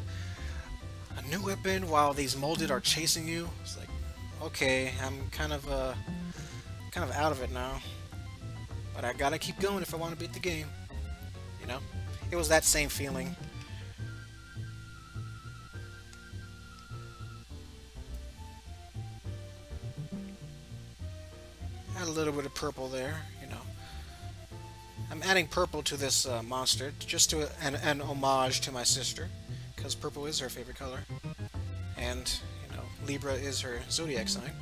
a new weapon while these molded are chasing you. It's like, okay, I'm kind of out of it now, but I gotta keep going if I want to beat the game. You know, it was that same feeling. Add a little bit of purple there. I'm adding purple to this monster just to an homage to my sister, because purple is her favorite color, and Libra is her zodiac sign.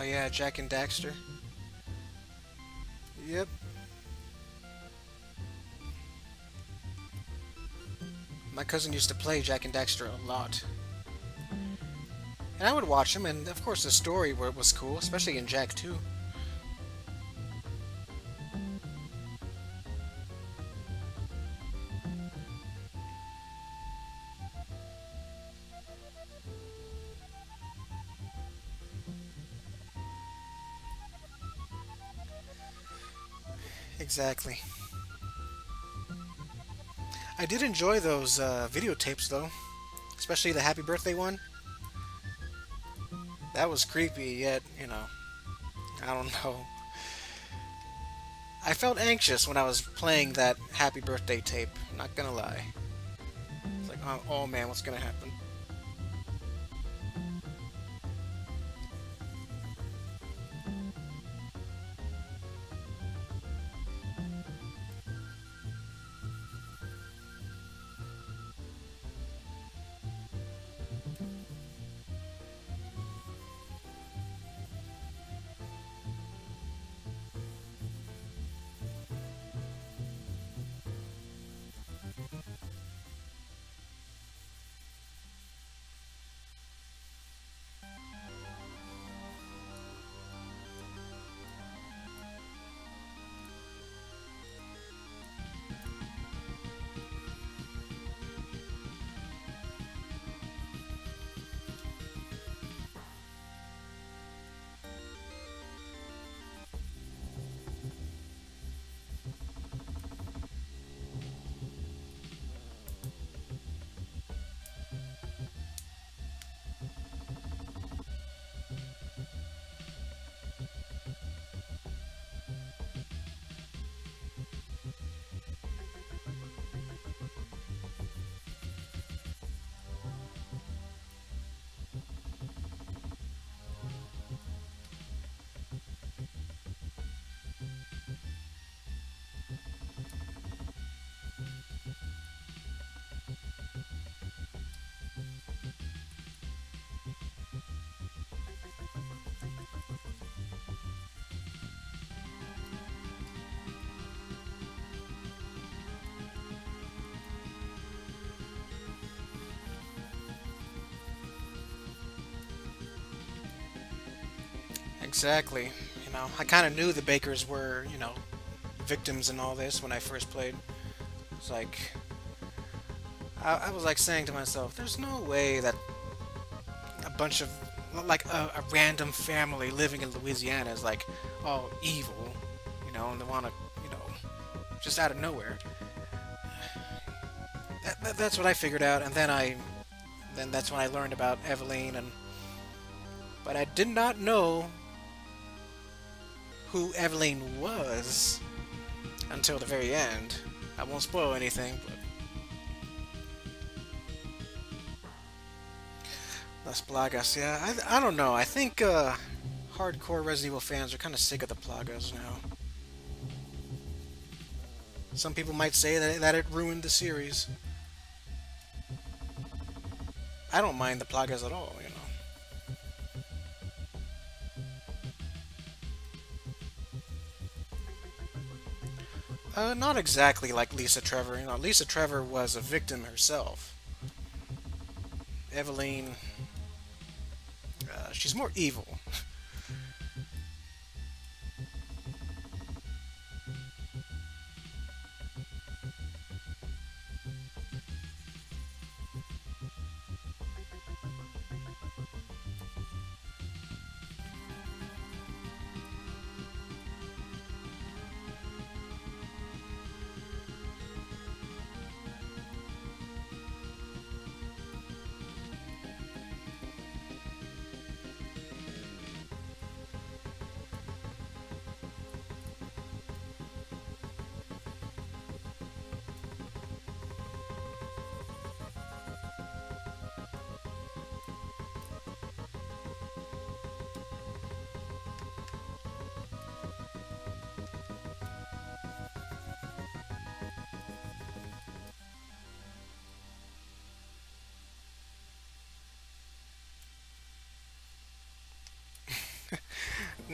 yeah, Jack and Daxter. Yep. My cousin used to play Jack and Daxter a lot. And I would watch him, and of course the story was cool, especially in Jack 2. Exactly. I did enjoy those videotapes, though, especially the Happy Birthday one. That was creepy, yet, I don't know. I felt anxious when I was playing that Happy Birthday tape, not gonna lie. It's like, oh man, what's gonna happen? Exactly. I kind of knew the Bakers were, victims in all this when I first played. It's like, I was like saying to myself, there's no way that a bunch of, like a random family living in Louisiana is like all evil, and they want to, you know, just out of nowhere. That's what I figured out, and then that's when I learned about Eveline, but I did not know who Eveline was until the very end. I won't spoil anything, but Las Plagas, yeah. I don't know. I think hardcore Resident Evil fans are kind of sick of the Plagas now. Some people might say that it ruined the series. I don't mind the Plagas at all. Not exactly like Lisa Trevor. Lisa Trevor was a victim herself. Eveline, she's more evil.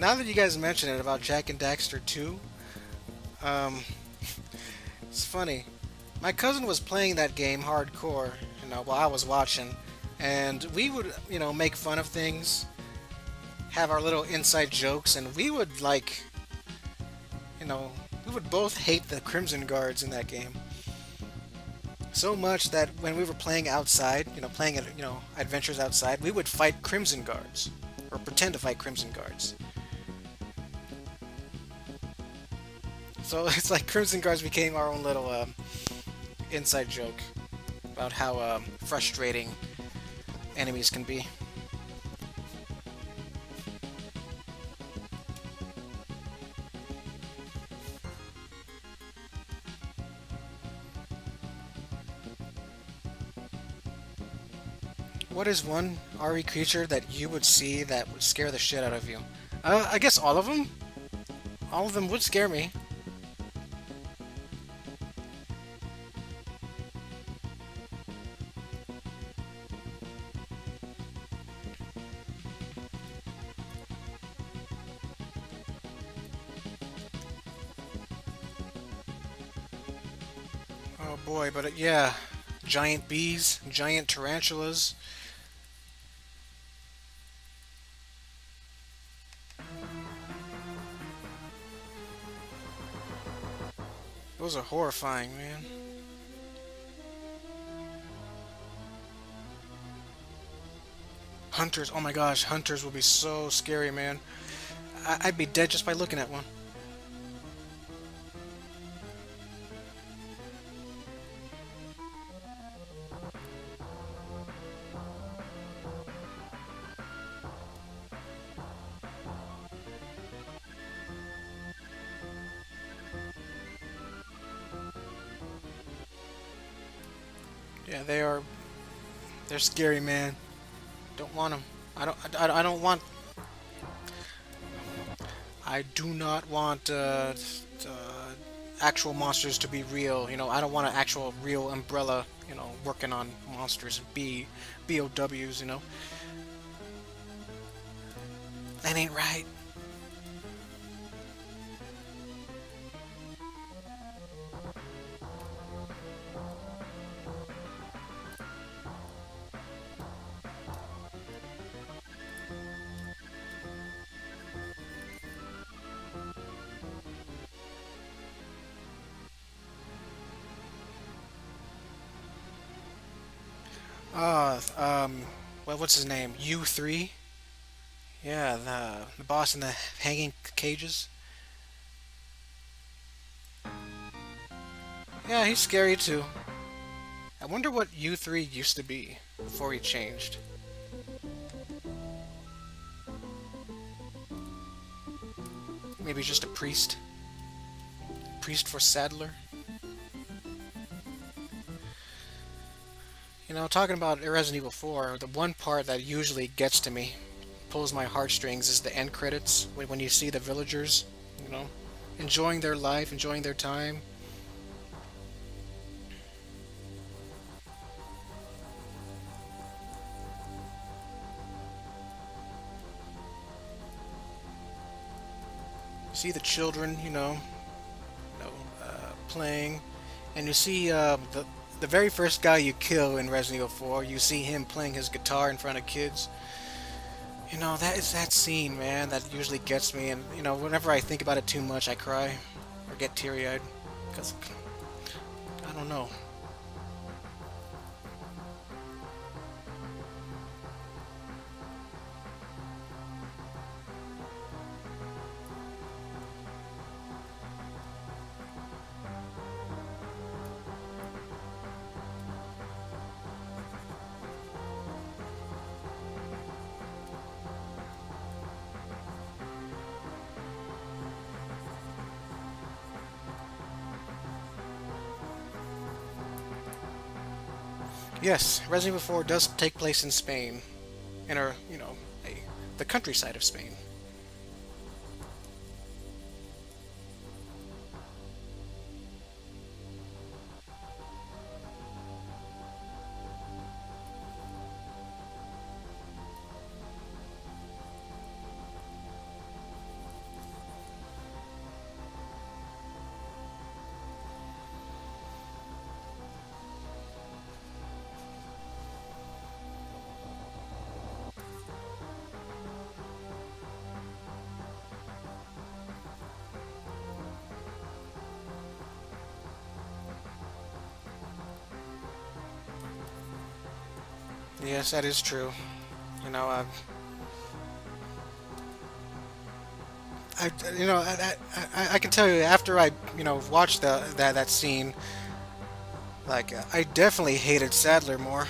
Now that you guys mention it about Jack and Daxter 2, um, it's funny. My cousin was playing that game hardcore, while I was watching, and we would, make fun of things, have our little inside jokes, and we would you know, we would both hate the Crimson Guards in that game so much that when we were playing outside, playing at, adventures outside, we would fight Crimson Guards or pretend to fight Crimson Guards. So it's like Crimson Guards became our own little inside joke about how frustrating enemies can be. What is one RE creature that you would see that would scare the shit out of you? I guess all of them. All of them would scare me. Oh boy, but yeah, giant bees, giant tarantulas. Those are horrifying, man. Hunters, oh my gosh, hunters would be so scary, man. I'd be dead just by looking at one. Yeah, they're scary, man. Don't want them. I don't want. I do not want actual monsters to be real. I don't want an actual real umbrella. Working on monsters. BOWs. That ain't right. What's his name? U3. Yeah, the boss in the hanging cages. Yeah, he's scary too. I wonder what U3 used to be before he changed. Maybe just a priest. Priest for Saddler. Talking about Resident Evil 4, the one part that usually gets to me, pulls my heartstrings, is the end credits. When you see the villagers, you know, enjoying their life, enjoying their time. See the children, playing, and you see the very first guy you kill in Resident Evil 4. You see him playing his guitar in front of kids. That is that scene, man, that usually gets me. And whenever I think about it too much, I cry or get teary-eyed because I don't know. Yes, Resident Evil 4 does take place in Spain, in the countryside of Spain. Yes, that is true. You know, I you know I can tell you after I watched that scene, like I definitely hated Sadler more,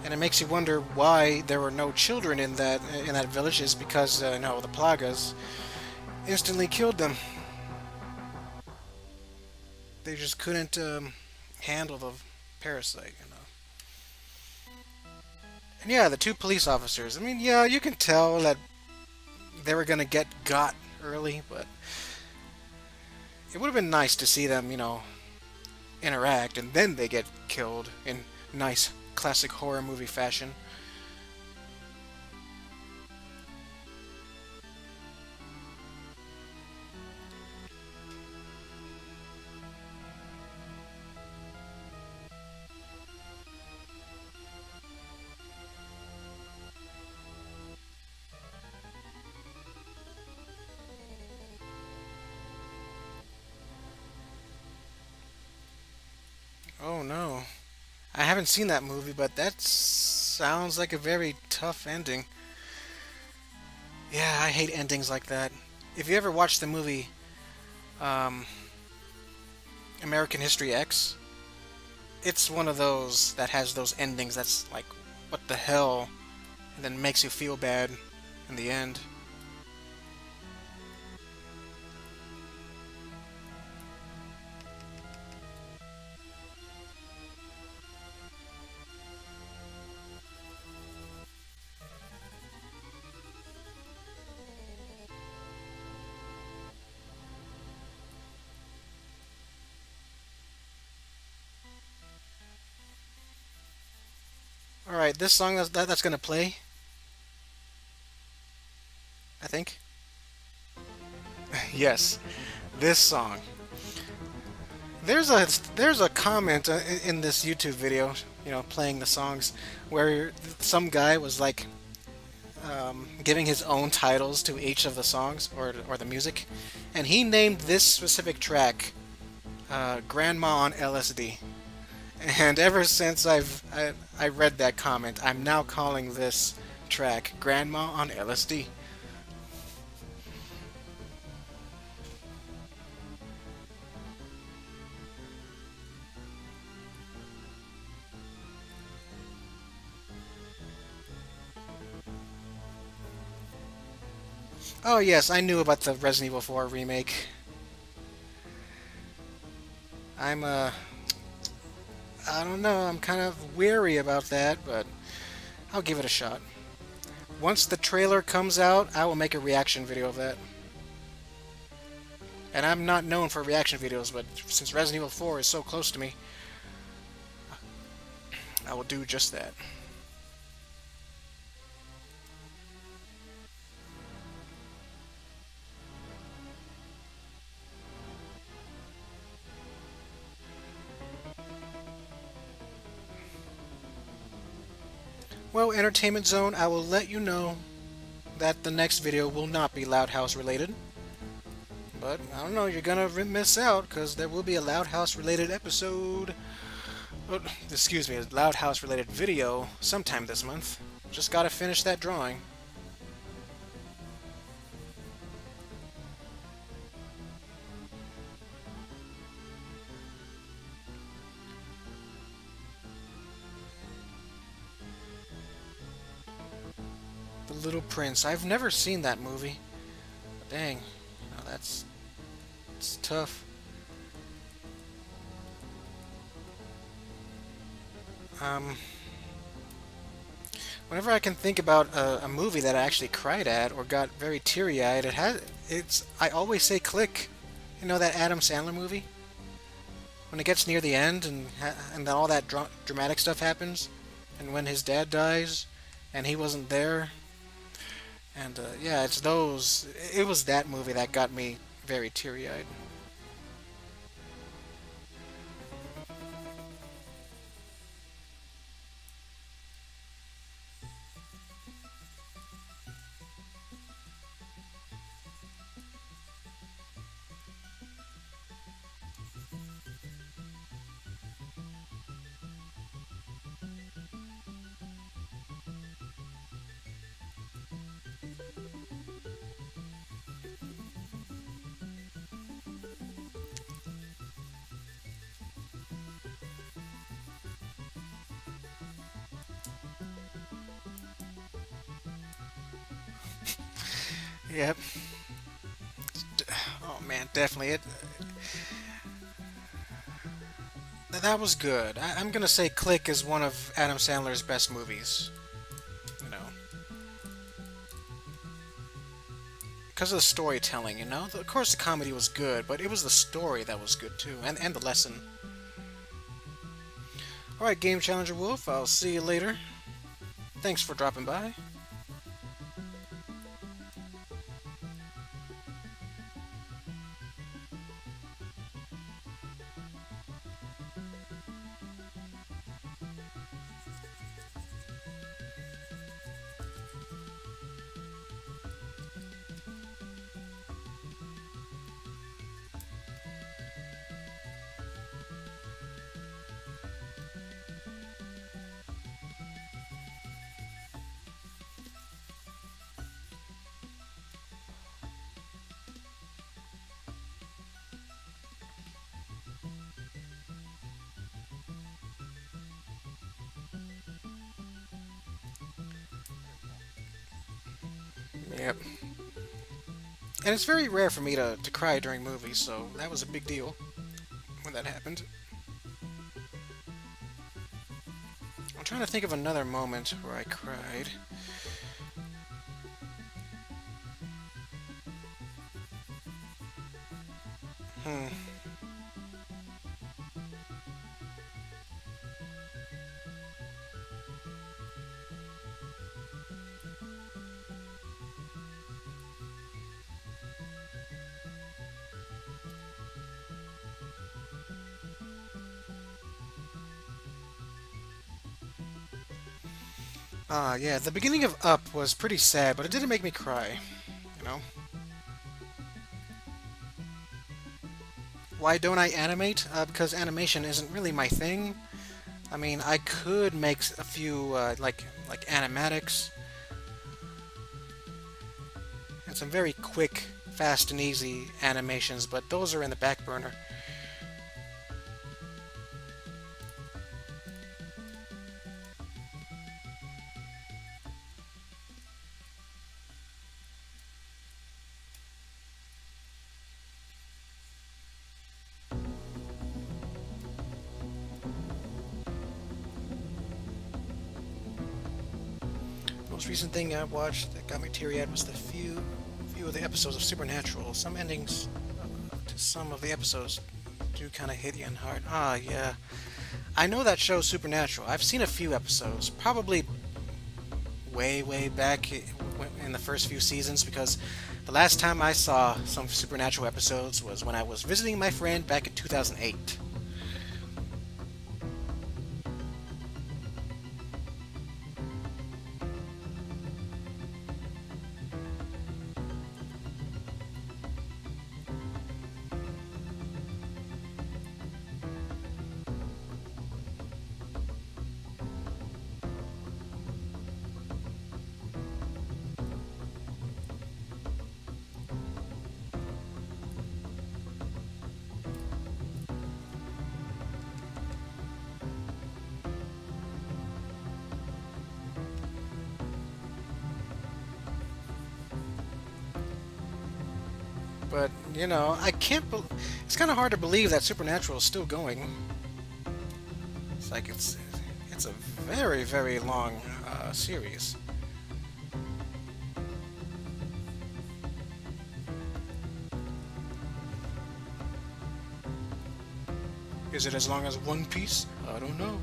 and it makes you wonder why there were no children in that village. Is because the plagas instantly killed them. They just couldn't handle the parasite. And yeah, the two police officers. I mean, yeah, you can tell that they were gonna get got early, but it would have been nice to see them, interact and then they get killed in nice classic horror movie fashion. Oh no. I haven't seen that movie, but that sounds like a very tough ending. Yeah, I hate endings like that. If you ever watched the movie um, American History X, it's one of those that has those endings that's like, what the hell? And then makes you feel bad in the end. Alright, this song that's gonna play, I think. Yes, this song. There's a comment in this YouTube video, playing the songs, where some guy was like giving his own titles to each of the songs or the music, and he named this specific track "Grandma on LSD." And ever since I read that comment, I'm now calling this track "Grandma on LSD." Oh yes, I knew about the Resident Evil 4 remake. I'm I don't know, I'm kind of weary about that, but I'll give it a shot. Once the trailer comes out, I will make a reaction video of that. And I'm not known for reaction videos, but since Resident Evil 4 is so close to me, I will do just that. Well, Entertainment Zone, I will let you know that the next video will not be Loud House related. But I don't know, you're gonna miss out because there will be a Loud House related episode. Oh, excuse me, a Loud House related video sometime this month. Just gotta finish that drawing. The Little Prince. I've never seen that movie. Dang, that's it's tough. Um, Whenever I can think about a movie that I actually cried at or got very teary-eyed, I always say Click. You know that Adam Sandler movie? When it gets near the end and then all that dramatic stuff happens, and when his dad dies, and he wasn't there, and yeah, it's those. It was that movie that got me very teary-eyed. Yep. Oh man, definitely. That was good. I'm gonna say Click is one of Adam Sandler's best movies. You know, because of the storytelling. Of course the comedy was good, but it was the story that was good too, and the lesson. All right, Game Challenger Wolf. I'll see you later. Thanks for dropping by. Yep. And it's very rare for me to cry during movies, so that was a big deal when that happened. I'm trying to think of another moment where I cried. Hmm. Yeah, the beginning of Up was pretty sad, but it didn't make me cry. You know? Why don't I animate? Because animation isn't really my thing. I mean, I could make a few like animatics and some very quick, fast and easy animations, but those are in the back burner. Most recent thing I watched that got me teary-eyed was the few of the episodes of Supernatural. Some endings to some of the episodes do kind of hit you in hard. Yeah. I know that show Supernatural. I've seen a few episodes, probably way back in the first few seasons, because the last time I saw some Supernatural episodes was when I was visiting my friend back in 2008. But I can't. It's kind of hard to believe that Supernatural is still going. It's like it's a very long series. Is it as long as One Piece? I don't know.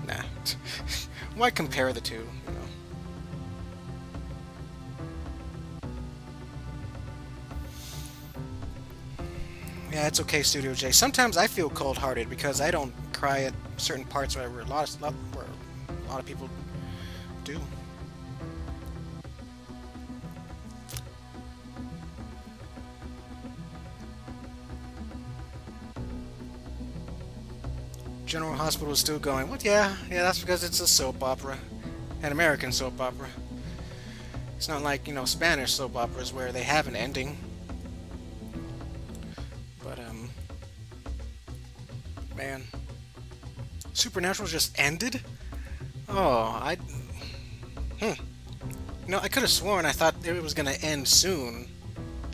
Nah. Why compare the two? Yeah, it's okay, Studio J. Sometimes I feel cold-hearted because I don't cry at certain parts where where a lot of people do. General Hospital is still going. What? Yeah, that's because it's a soap opera, an American soap opera. It's not like Spanish soap operas where they have an ending. But man, Supernatural just ended. Oh, I. Hmm. No, I could have sworn I thought it was gonna end soon.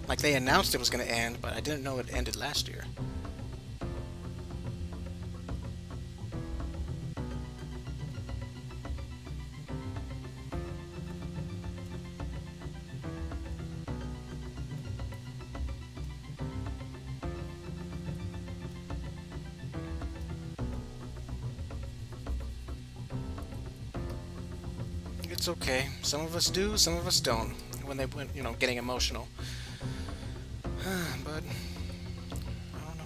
Like they announced it was gonna end, but I didn't know it ended last year. It's okay. Some of us do, some of us don't. When they went, getting emotional. But I don't know.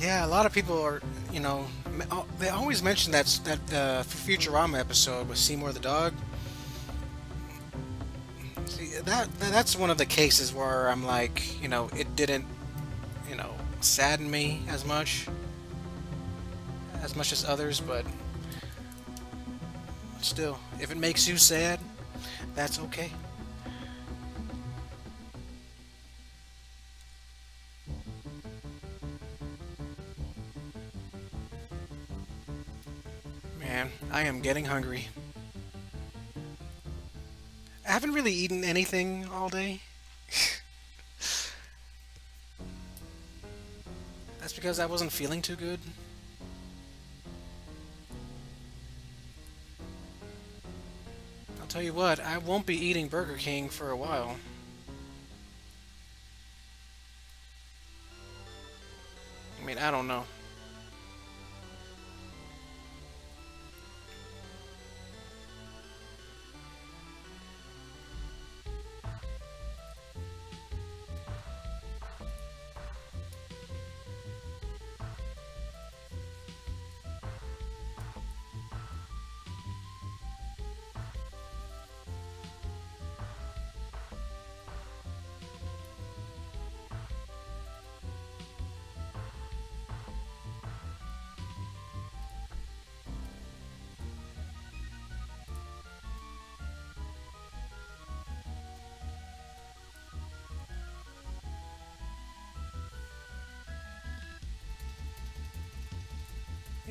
Yeah, a lot of people are, they always mention that Futurama episode with Seymour the dog. See, that's one of the cases where I'm like, it didn't, sadden me as much as others, but still, if it makes you sad, that's okay. Man, I am getting hungry. I haven't really eaten anything all day. That's because I wasn't feeling too good. I'll tell you what, I won't be eating Burger King for a while. I mean, I don't know.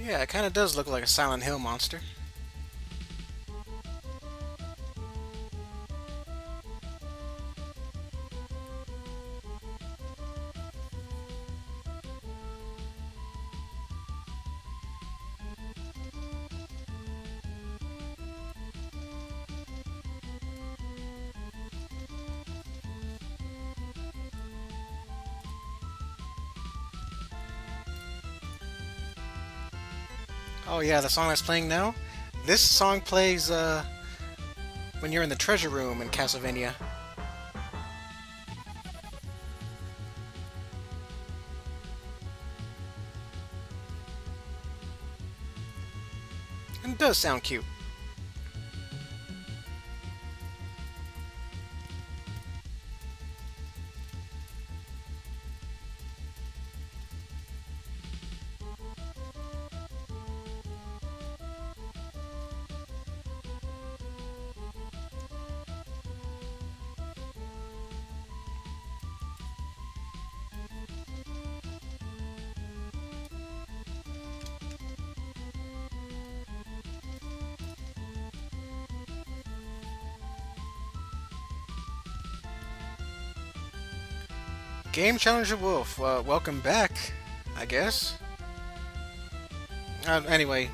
Yeah, it kind of does look like a Silent Hill monster. Oh yeah, the song that's playing now. This song plays when you're in the treasure room in Castlevania. And it does sound cute. Game Challenger Wolf, welcome back, I guess. Anyway,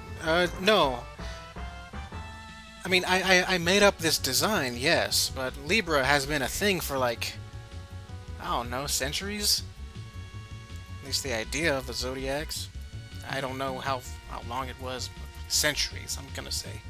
no. I mean, I made up this design, yes, but Libra has been a thing for like, I don't know, centuries? At least the idea of the Zodiacs. I don't know how long it was, but centuries, I'm gonna say.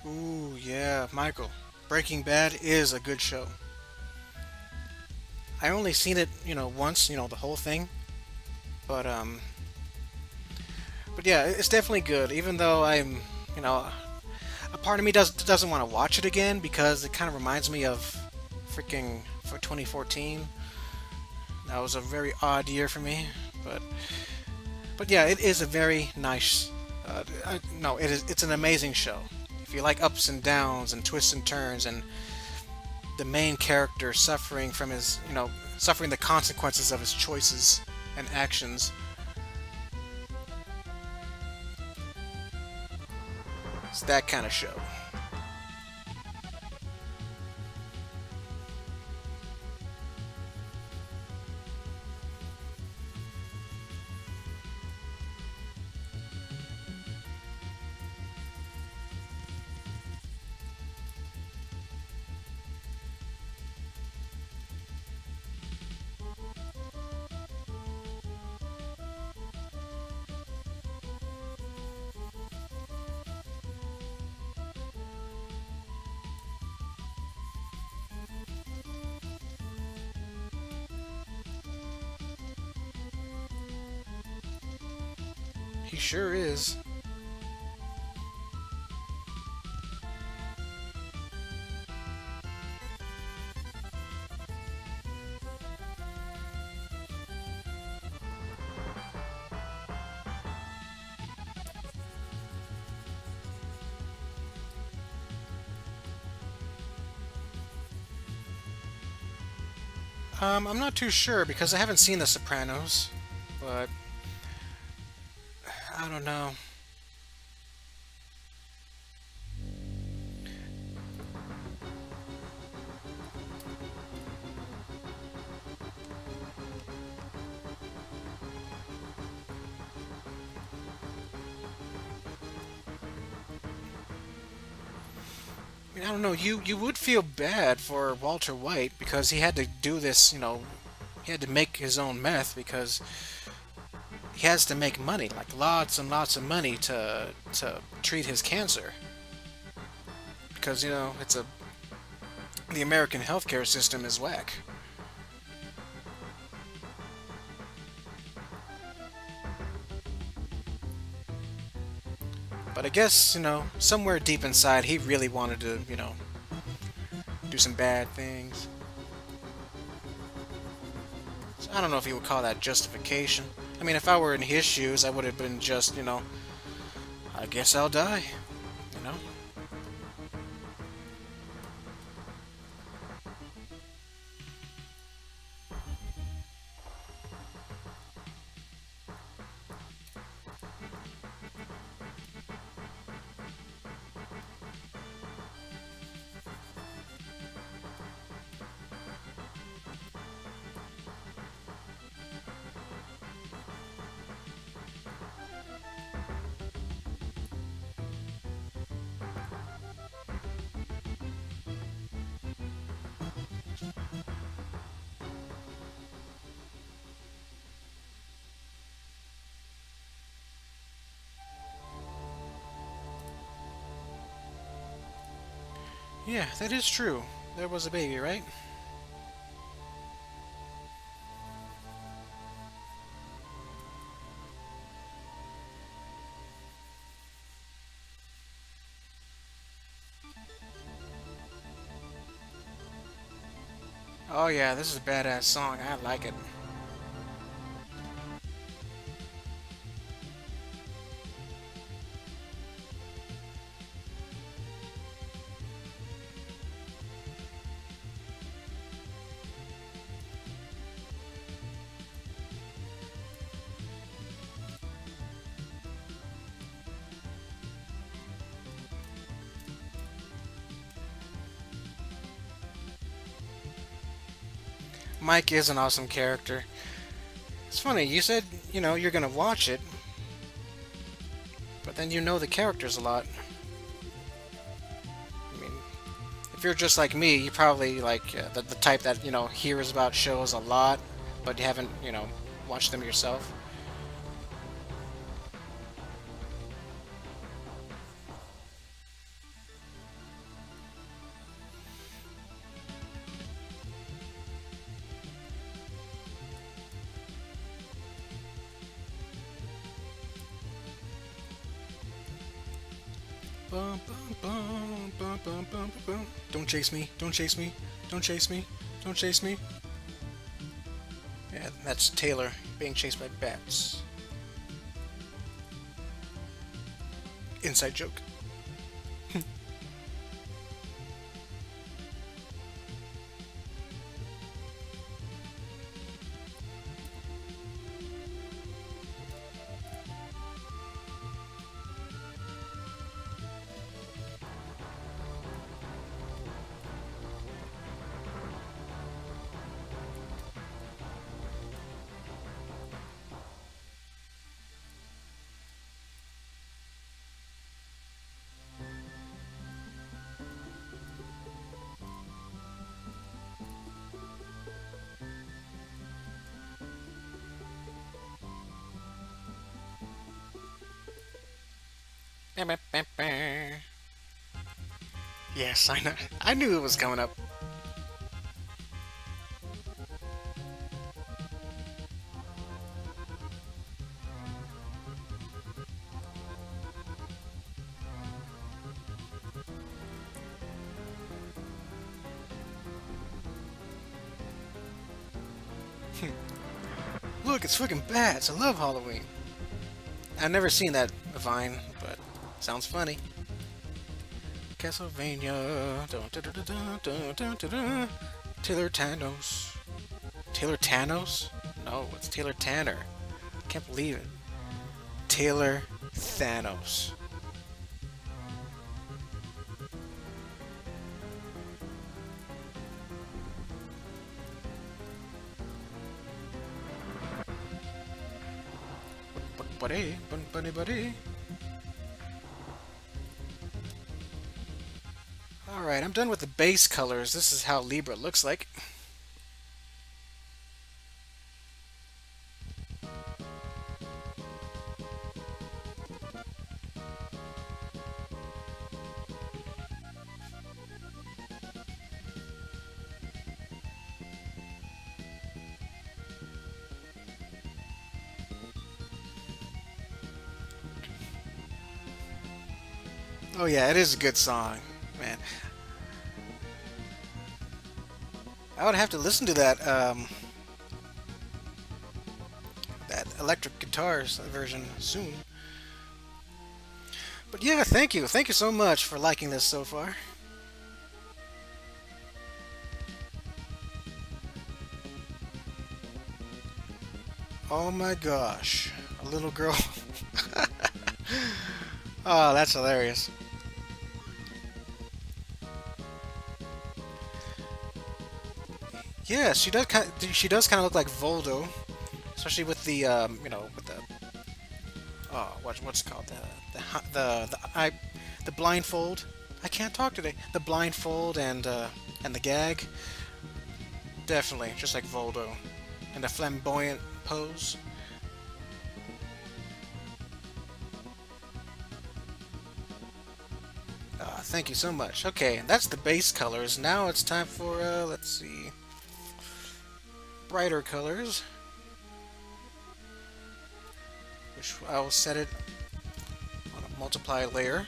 Ooh, yeah, Michael. Breaking Bad is a good show. I only seen it, once, the whole thing. But but yeah, it's definitely good. Even though you know, a part of me doesn't want to watch it again because it kind of reminds me of freaking for 2014. That was a very odd year for me, but yeah, it is a very nice. No, it is. It's an amazing show. If you like ups and downs and twists and turns and the main character suffering from his, suffering the consequences of his choices and actions, it's that kind of show. He sure is. I'm not too sure because I haven't seen The Sopranos, but I don't know. I mean, I don't know. You would feel bad for Walter White because he had to do this. He had to make his own meth because he has to make money, like lots and lots of money to treat his cancer. Because it's a the American healthcare system is whack. But I guess somewhere deep inside he really wanted to do some bad things. So I don't know if he would call that justification. I mean, if I were in his shoes, I would have been just I guess I'll die. You know. Yeah, that is true. There was a baby, right? Oh yeah, this is a badass song. I like it. Mike is an awesome character. It's funny, you said, you're gonna watch it, but then you know the characters a lot. I mean, if you're just like me, you probably like the type that, hears about shows a lot, but you haven't, watched them yourself. bum, bum, bum, bum, bum, bum. Don't chase me. Don't chase me. Don't chase me. Don't chase me. Yeah, that's Taylor being chased by bats. Inside joke. Yes, I know. I knew it was coming up. Look, it's fucking bats. I love Halloween. I've never seen that Vine, but sounds funny. Castlevania. Dun, dun, dun, dun, dun, dun, dun, dun. Taylor Tanos. Taylor Tanos? No, it's Taylor Tanner. Can't believe it. Taylor Thanos. Buddy, buddy, buddy. Alright, I'm done with the base colors. This is how Libra looks like. Oh yeah, it is a good song, man. I would have to listen to that electric guitars version soon. But yeah, thank you so much for liking this so far. Oh my gosh, a little girl. Oh, that's hilarious. Yeah, she does kind of look like Voldo, especially with the with the what's it called the eye the blindfold. I can't talk today. The blindfold and the gag. Definitely, just like Voldo, and the flamboyant pose. Thank you so much. Okay, that's the base colors. Now it's time for let's see, brighter colors, which I will set it on a multiply layer.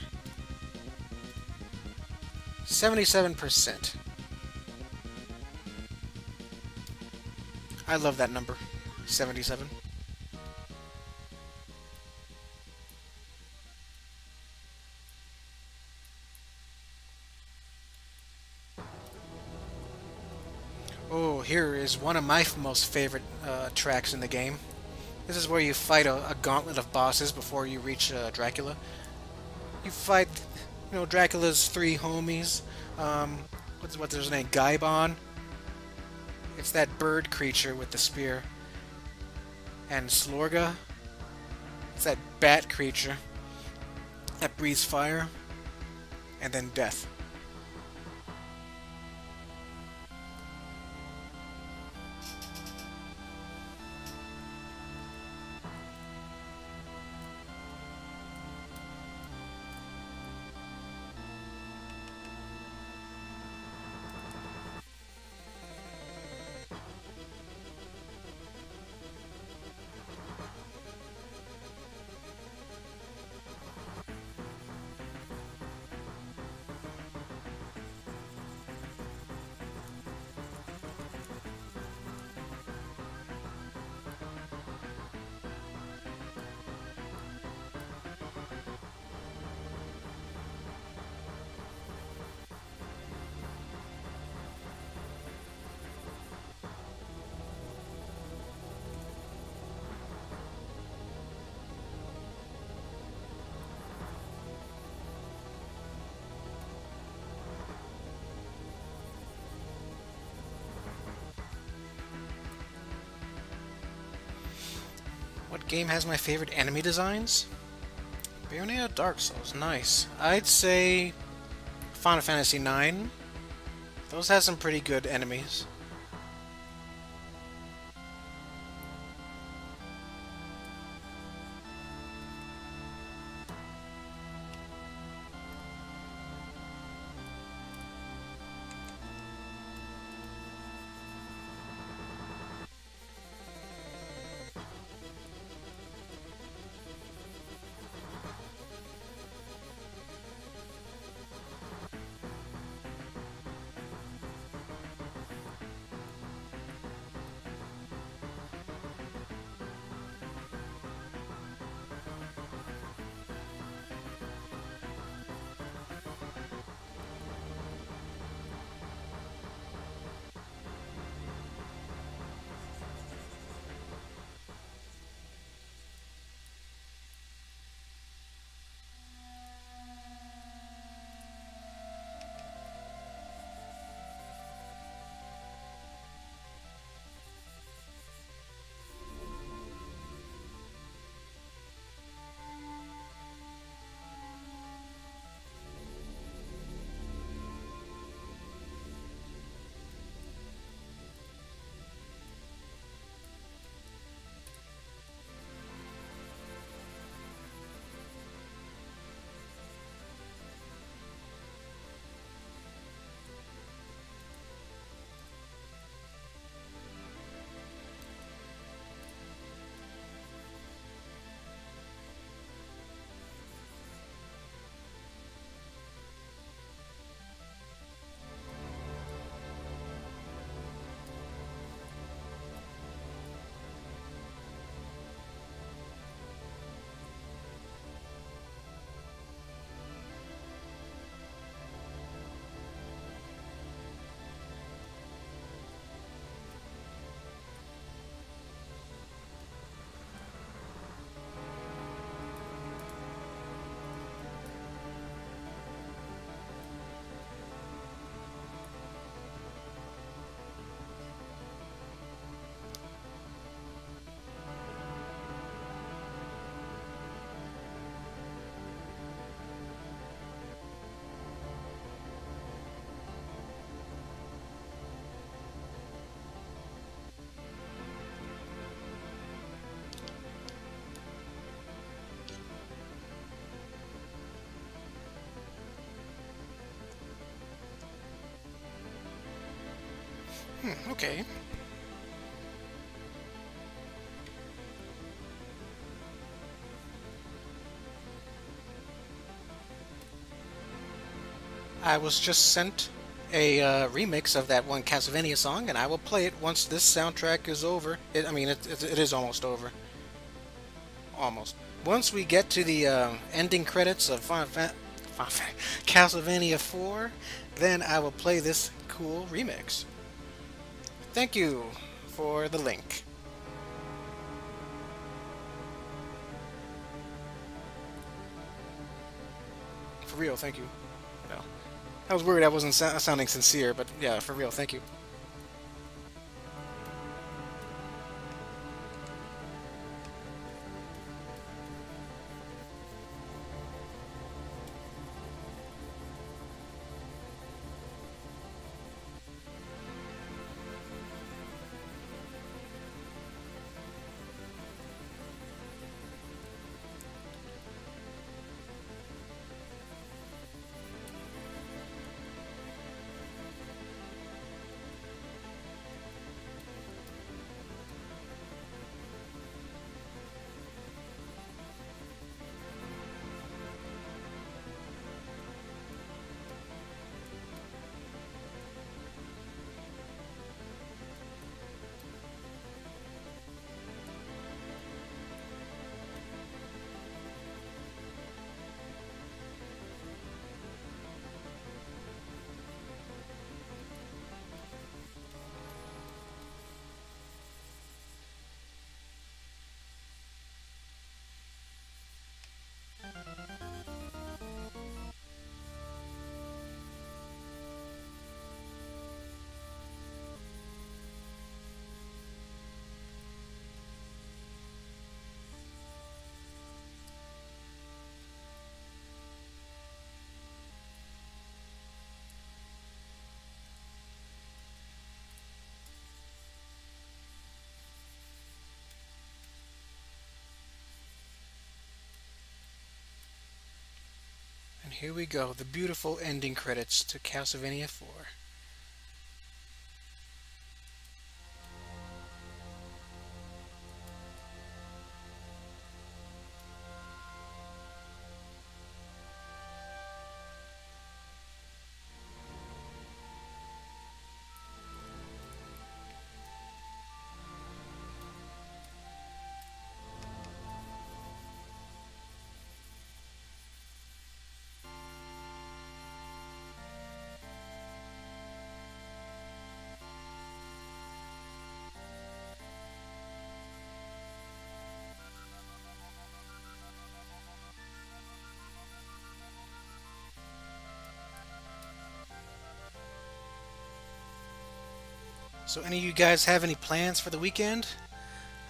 77%. I love that number. 77. Oh, here is one of my most favorite tracks in the game. This is where you fight a gauntlet of bosses before you reach Dracula. You fight, Dracula's three homies. What's his name? Gaibon. It's that bird creature with the spear. And Slorga. It's that bat creature that breathes fire. And then death. What game has my favorite enemy designs? Bayonetta, Dark Souls, nice. I'd say Final Fantasy 9. Those have some pretty good enemies. Okay. I was just sent a remix of that one Castlevania song, and I will play it once this soundtrack is over. It is almost over. Almost. Once we get to the ending credits of Castlevania 4, then I will play this cool remix. Thank you for the link. For real, thank you. No. I was worried I wasn't sounding sincere, but yeah, for real, thank you. here we go. The beautiful ending credits to Castlevania 4. So, any of you guys have any plans for the weekend?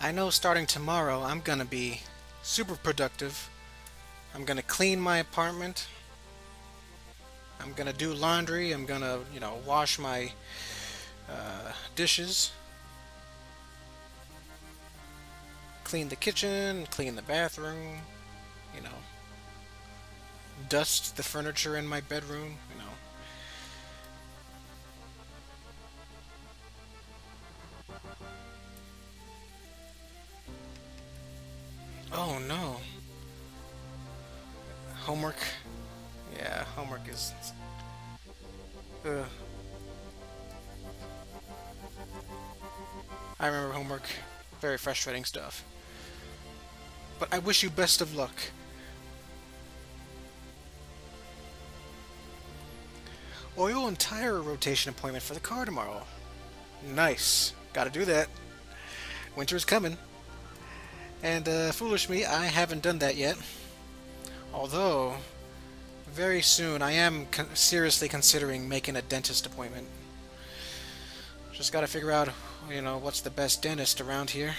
I know starting tomorrow I'm gonna be super productive. I'm gonna clean my apartment. I'm gonna do laundry. I'm gonna, wash my dishes, clean the kitchen, clean the bathroom, you know, dust the furniture in my bedroom. Oh no, homework. Yeah, homework is. Uh, I remember homework. Very frustrating stuff. But I wish you best of luck. Oil and tire rotation appointment for the car tomorrow. Nice. Gotta do that. Winter's coming. And foolish me, I haven't done that yet. Although, very soon I am seriously considering making a dentist appointment. Just gotta figure out, what's the best dentist around here.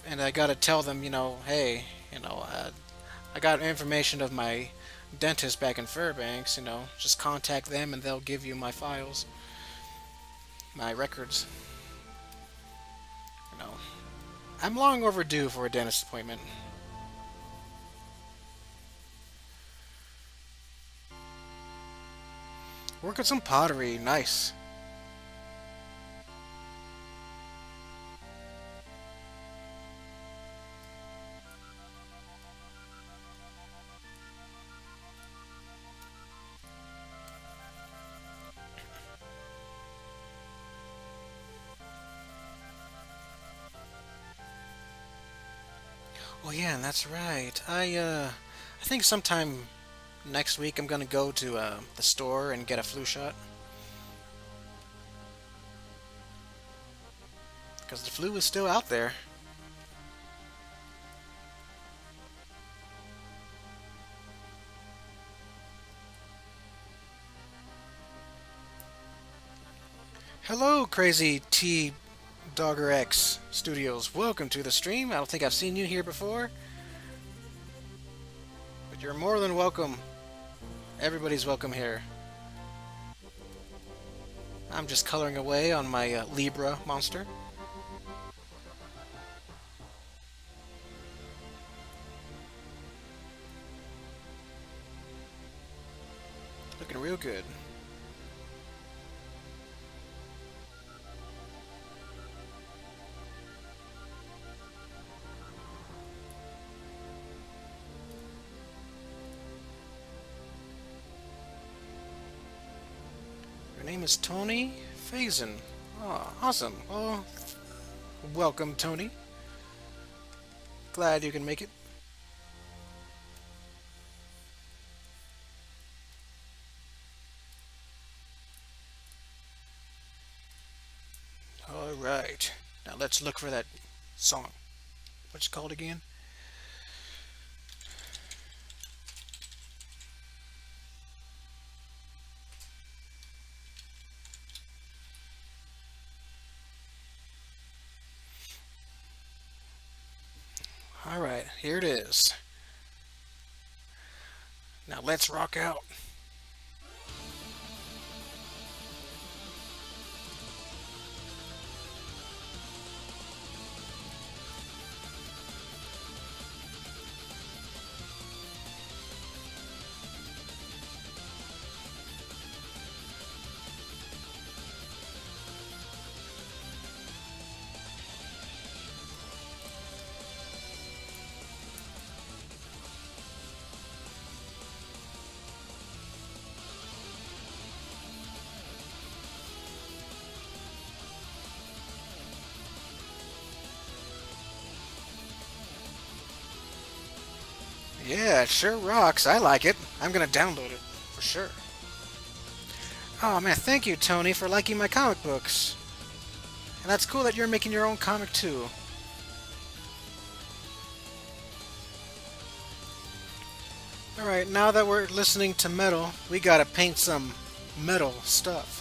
And I gotta tell them, hey, I got information of my dentist back in Fairbanks, just contact them and they'll give you my files, my records. You know, I'm long overdue for a dentist appointment. Work on some pottery, nice. Oh yeah, that's right. I think sometime next week I'm gonna go to the store and get a flu shot because the flu is still out there. Hello, Crazy T Dogger X Studios. Welcome to the stream. I don't think I've seen you here before, but you're more than welcome. Everybody's welcome here. I'm just coloring away on my Libra monster. Looking real good. Your name is Tony Faison. Oh, awesome. Well, welcome, Tony. Glad you can make it. All right. Now let's look for that song. What's it called again? All right, here it is. Now let's rock out. Yeah, it sure rocks. I like it. I'm gonna download it for sure. Oh man, thank you, Tony, for liking my comic books. And that's cool that you're making your own comic too. Alright, now that we're listening to metal, we gotta paint some metal stuff.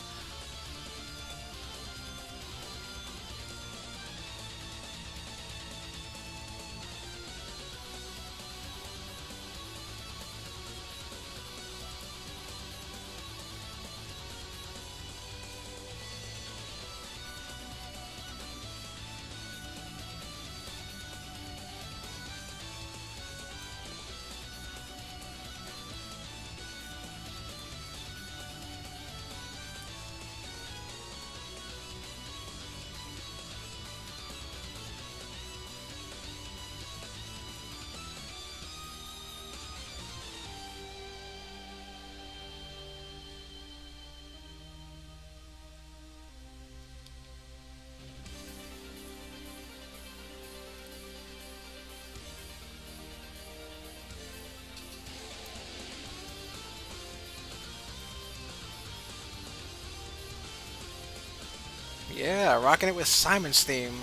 Yeah, rocking it with Simon's theme.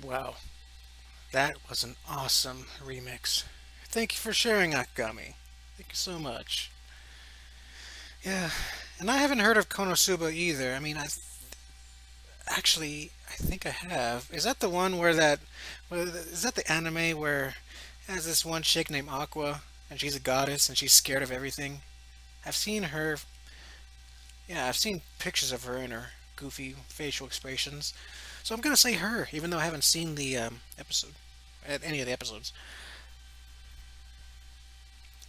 Wow, that was an awesome remix. Thank you for sharing, Akami. Thank you so much. Yeah, and I haven't heard of Konosuba either. I mean, I think I have. Is that the one where is that the anime where it has this one chick named Aqua and she's a goddess and she's scared of everything? I've seen her. Yeah, I've seen pictures of her and her goofy facial expressions. So I'm gonna say her, even though I haven't seen the episode, any of the episodes.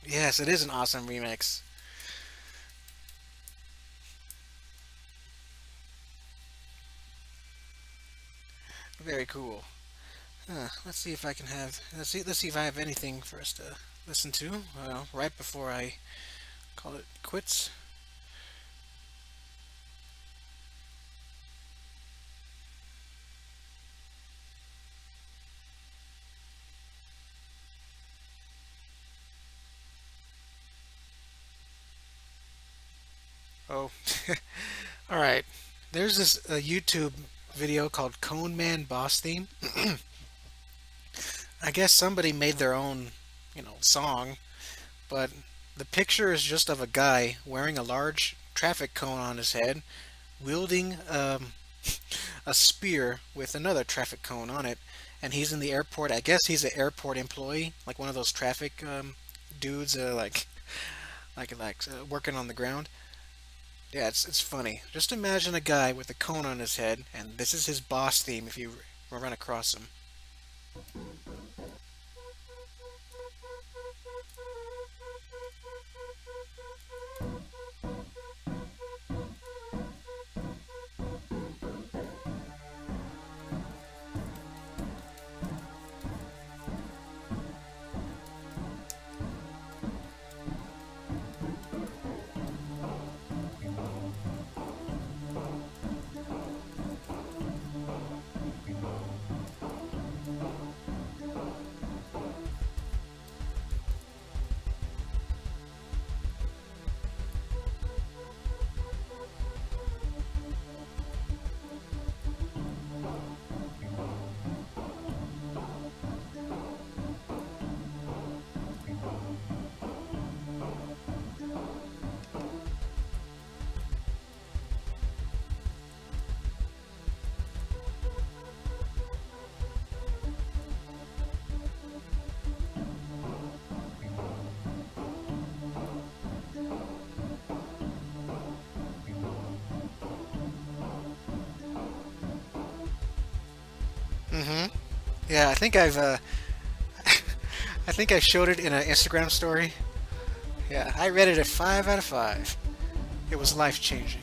Yes, it is an awesome remix. Very cool. Let's see if I can have. Let's see if I have anything for us to listen to. Well, right before I call it quits. Oh, all right. There's this YouTube video called Cone Man Boss Theme. I guess somebody made their own, song, but the picture is just of a guy wearing a large traffic cone on his head, wielding a spear with another traffic cone on it, and he's in the airport. I guess he's an airport employee, like one of those traffic dudes, working on the ground. Yeah, it's funny. Just imagine a guy with a cone on his head, and this is his boss theme if you run across him. Mm-hmm. Yeah, I think I showed it in an Instagram story. Yeah, I read it at 5 out of 5. It was life changing.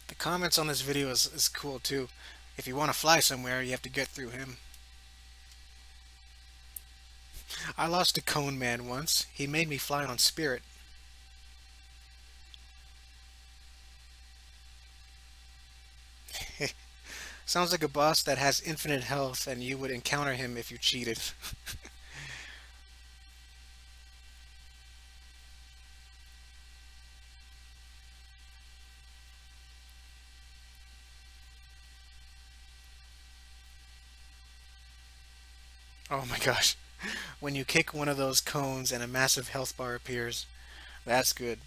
The comments on this video is cool too. If you want to fly somewhere, you have to get through him. I lost a cone man once. He made me fly on Spirit. Sounds like a boss that has infinite health and you would encounter him if you cheated. Oh my gosh. When you kick one of those cones and a massive health bar appears, that's good.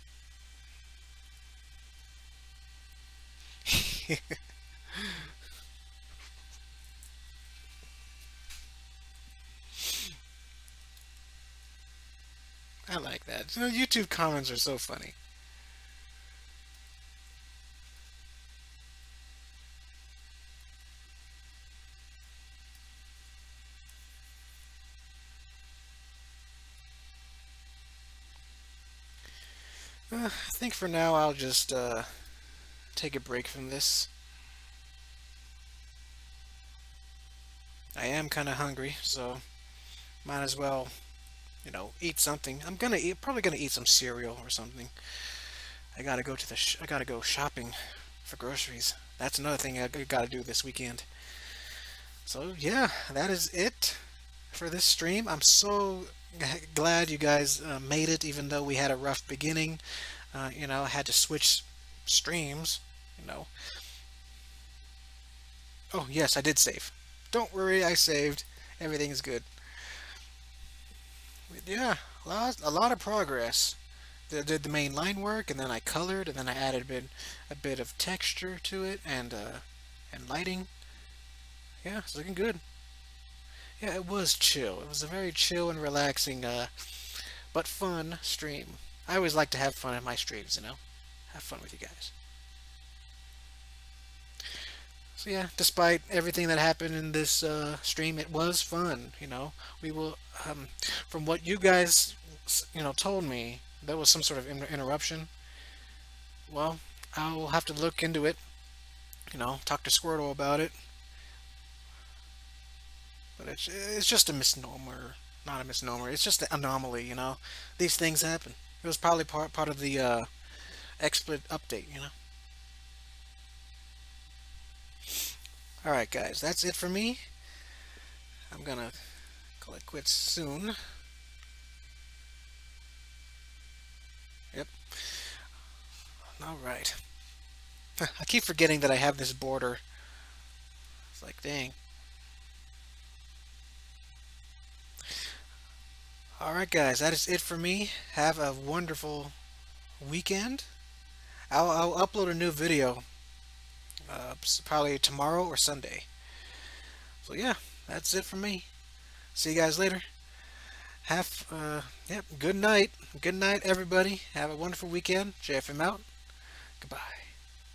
I like that. YouTube comments are so funny. I think for now I'll just take a break from this. I am kind of hungry, so might as well, eat something. Probably gonna eat some cereal or something. I gotta go shopping for groceries. That's another thing I gotta do this weekend. So yeah, that is it for this stream. I'm so glad you guys made it, even though we had a rough beginning. I had to switch streams. You know. Oh yes, I did save. Don't worry, I saved. Everything's good. Yeah, a lot of progress. Did the main line work, and then I colored, and then I added a bit of texture to it, and lighting. Yeah, it's looking good. Yeah, it was chill. It was a very chill and relaxing, but fun stream. I always like to have fun at my streams. Have fun with you guys. So yeah, despite everything that happened in this stream, it was fun. We will, from what you guys, told me, there was some sort of interruption. Well, I'll have to look into it. Talk to Squirtle about it. But it's just a misnomer, not a misnomer. It's just an anomaly. These things happen. It was probably part of the explicit update. All right, guys, that's it for me. I'm gonna call it quits soon. Yep. All right. I keep forgetting that I have this border. It's like, dang. All right, guys, that is it for me. Have a wonderful weekend. I'll upload a new video probably tomorrow or Sunday. So yeah, that's it for me. See you guys later. Yep, good night. Good night, everybody. Have a wonderful weekend. JFM out. Goodbye.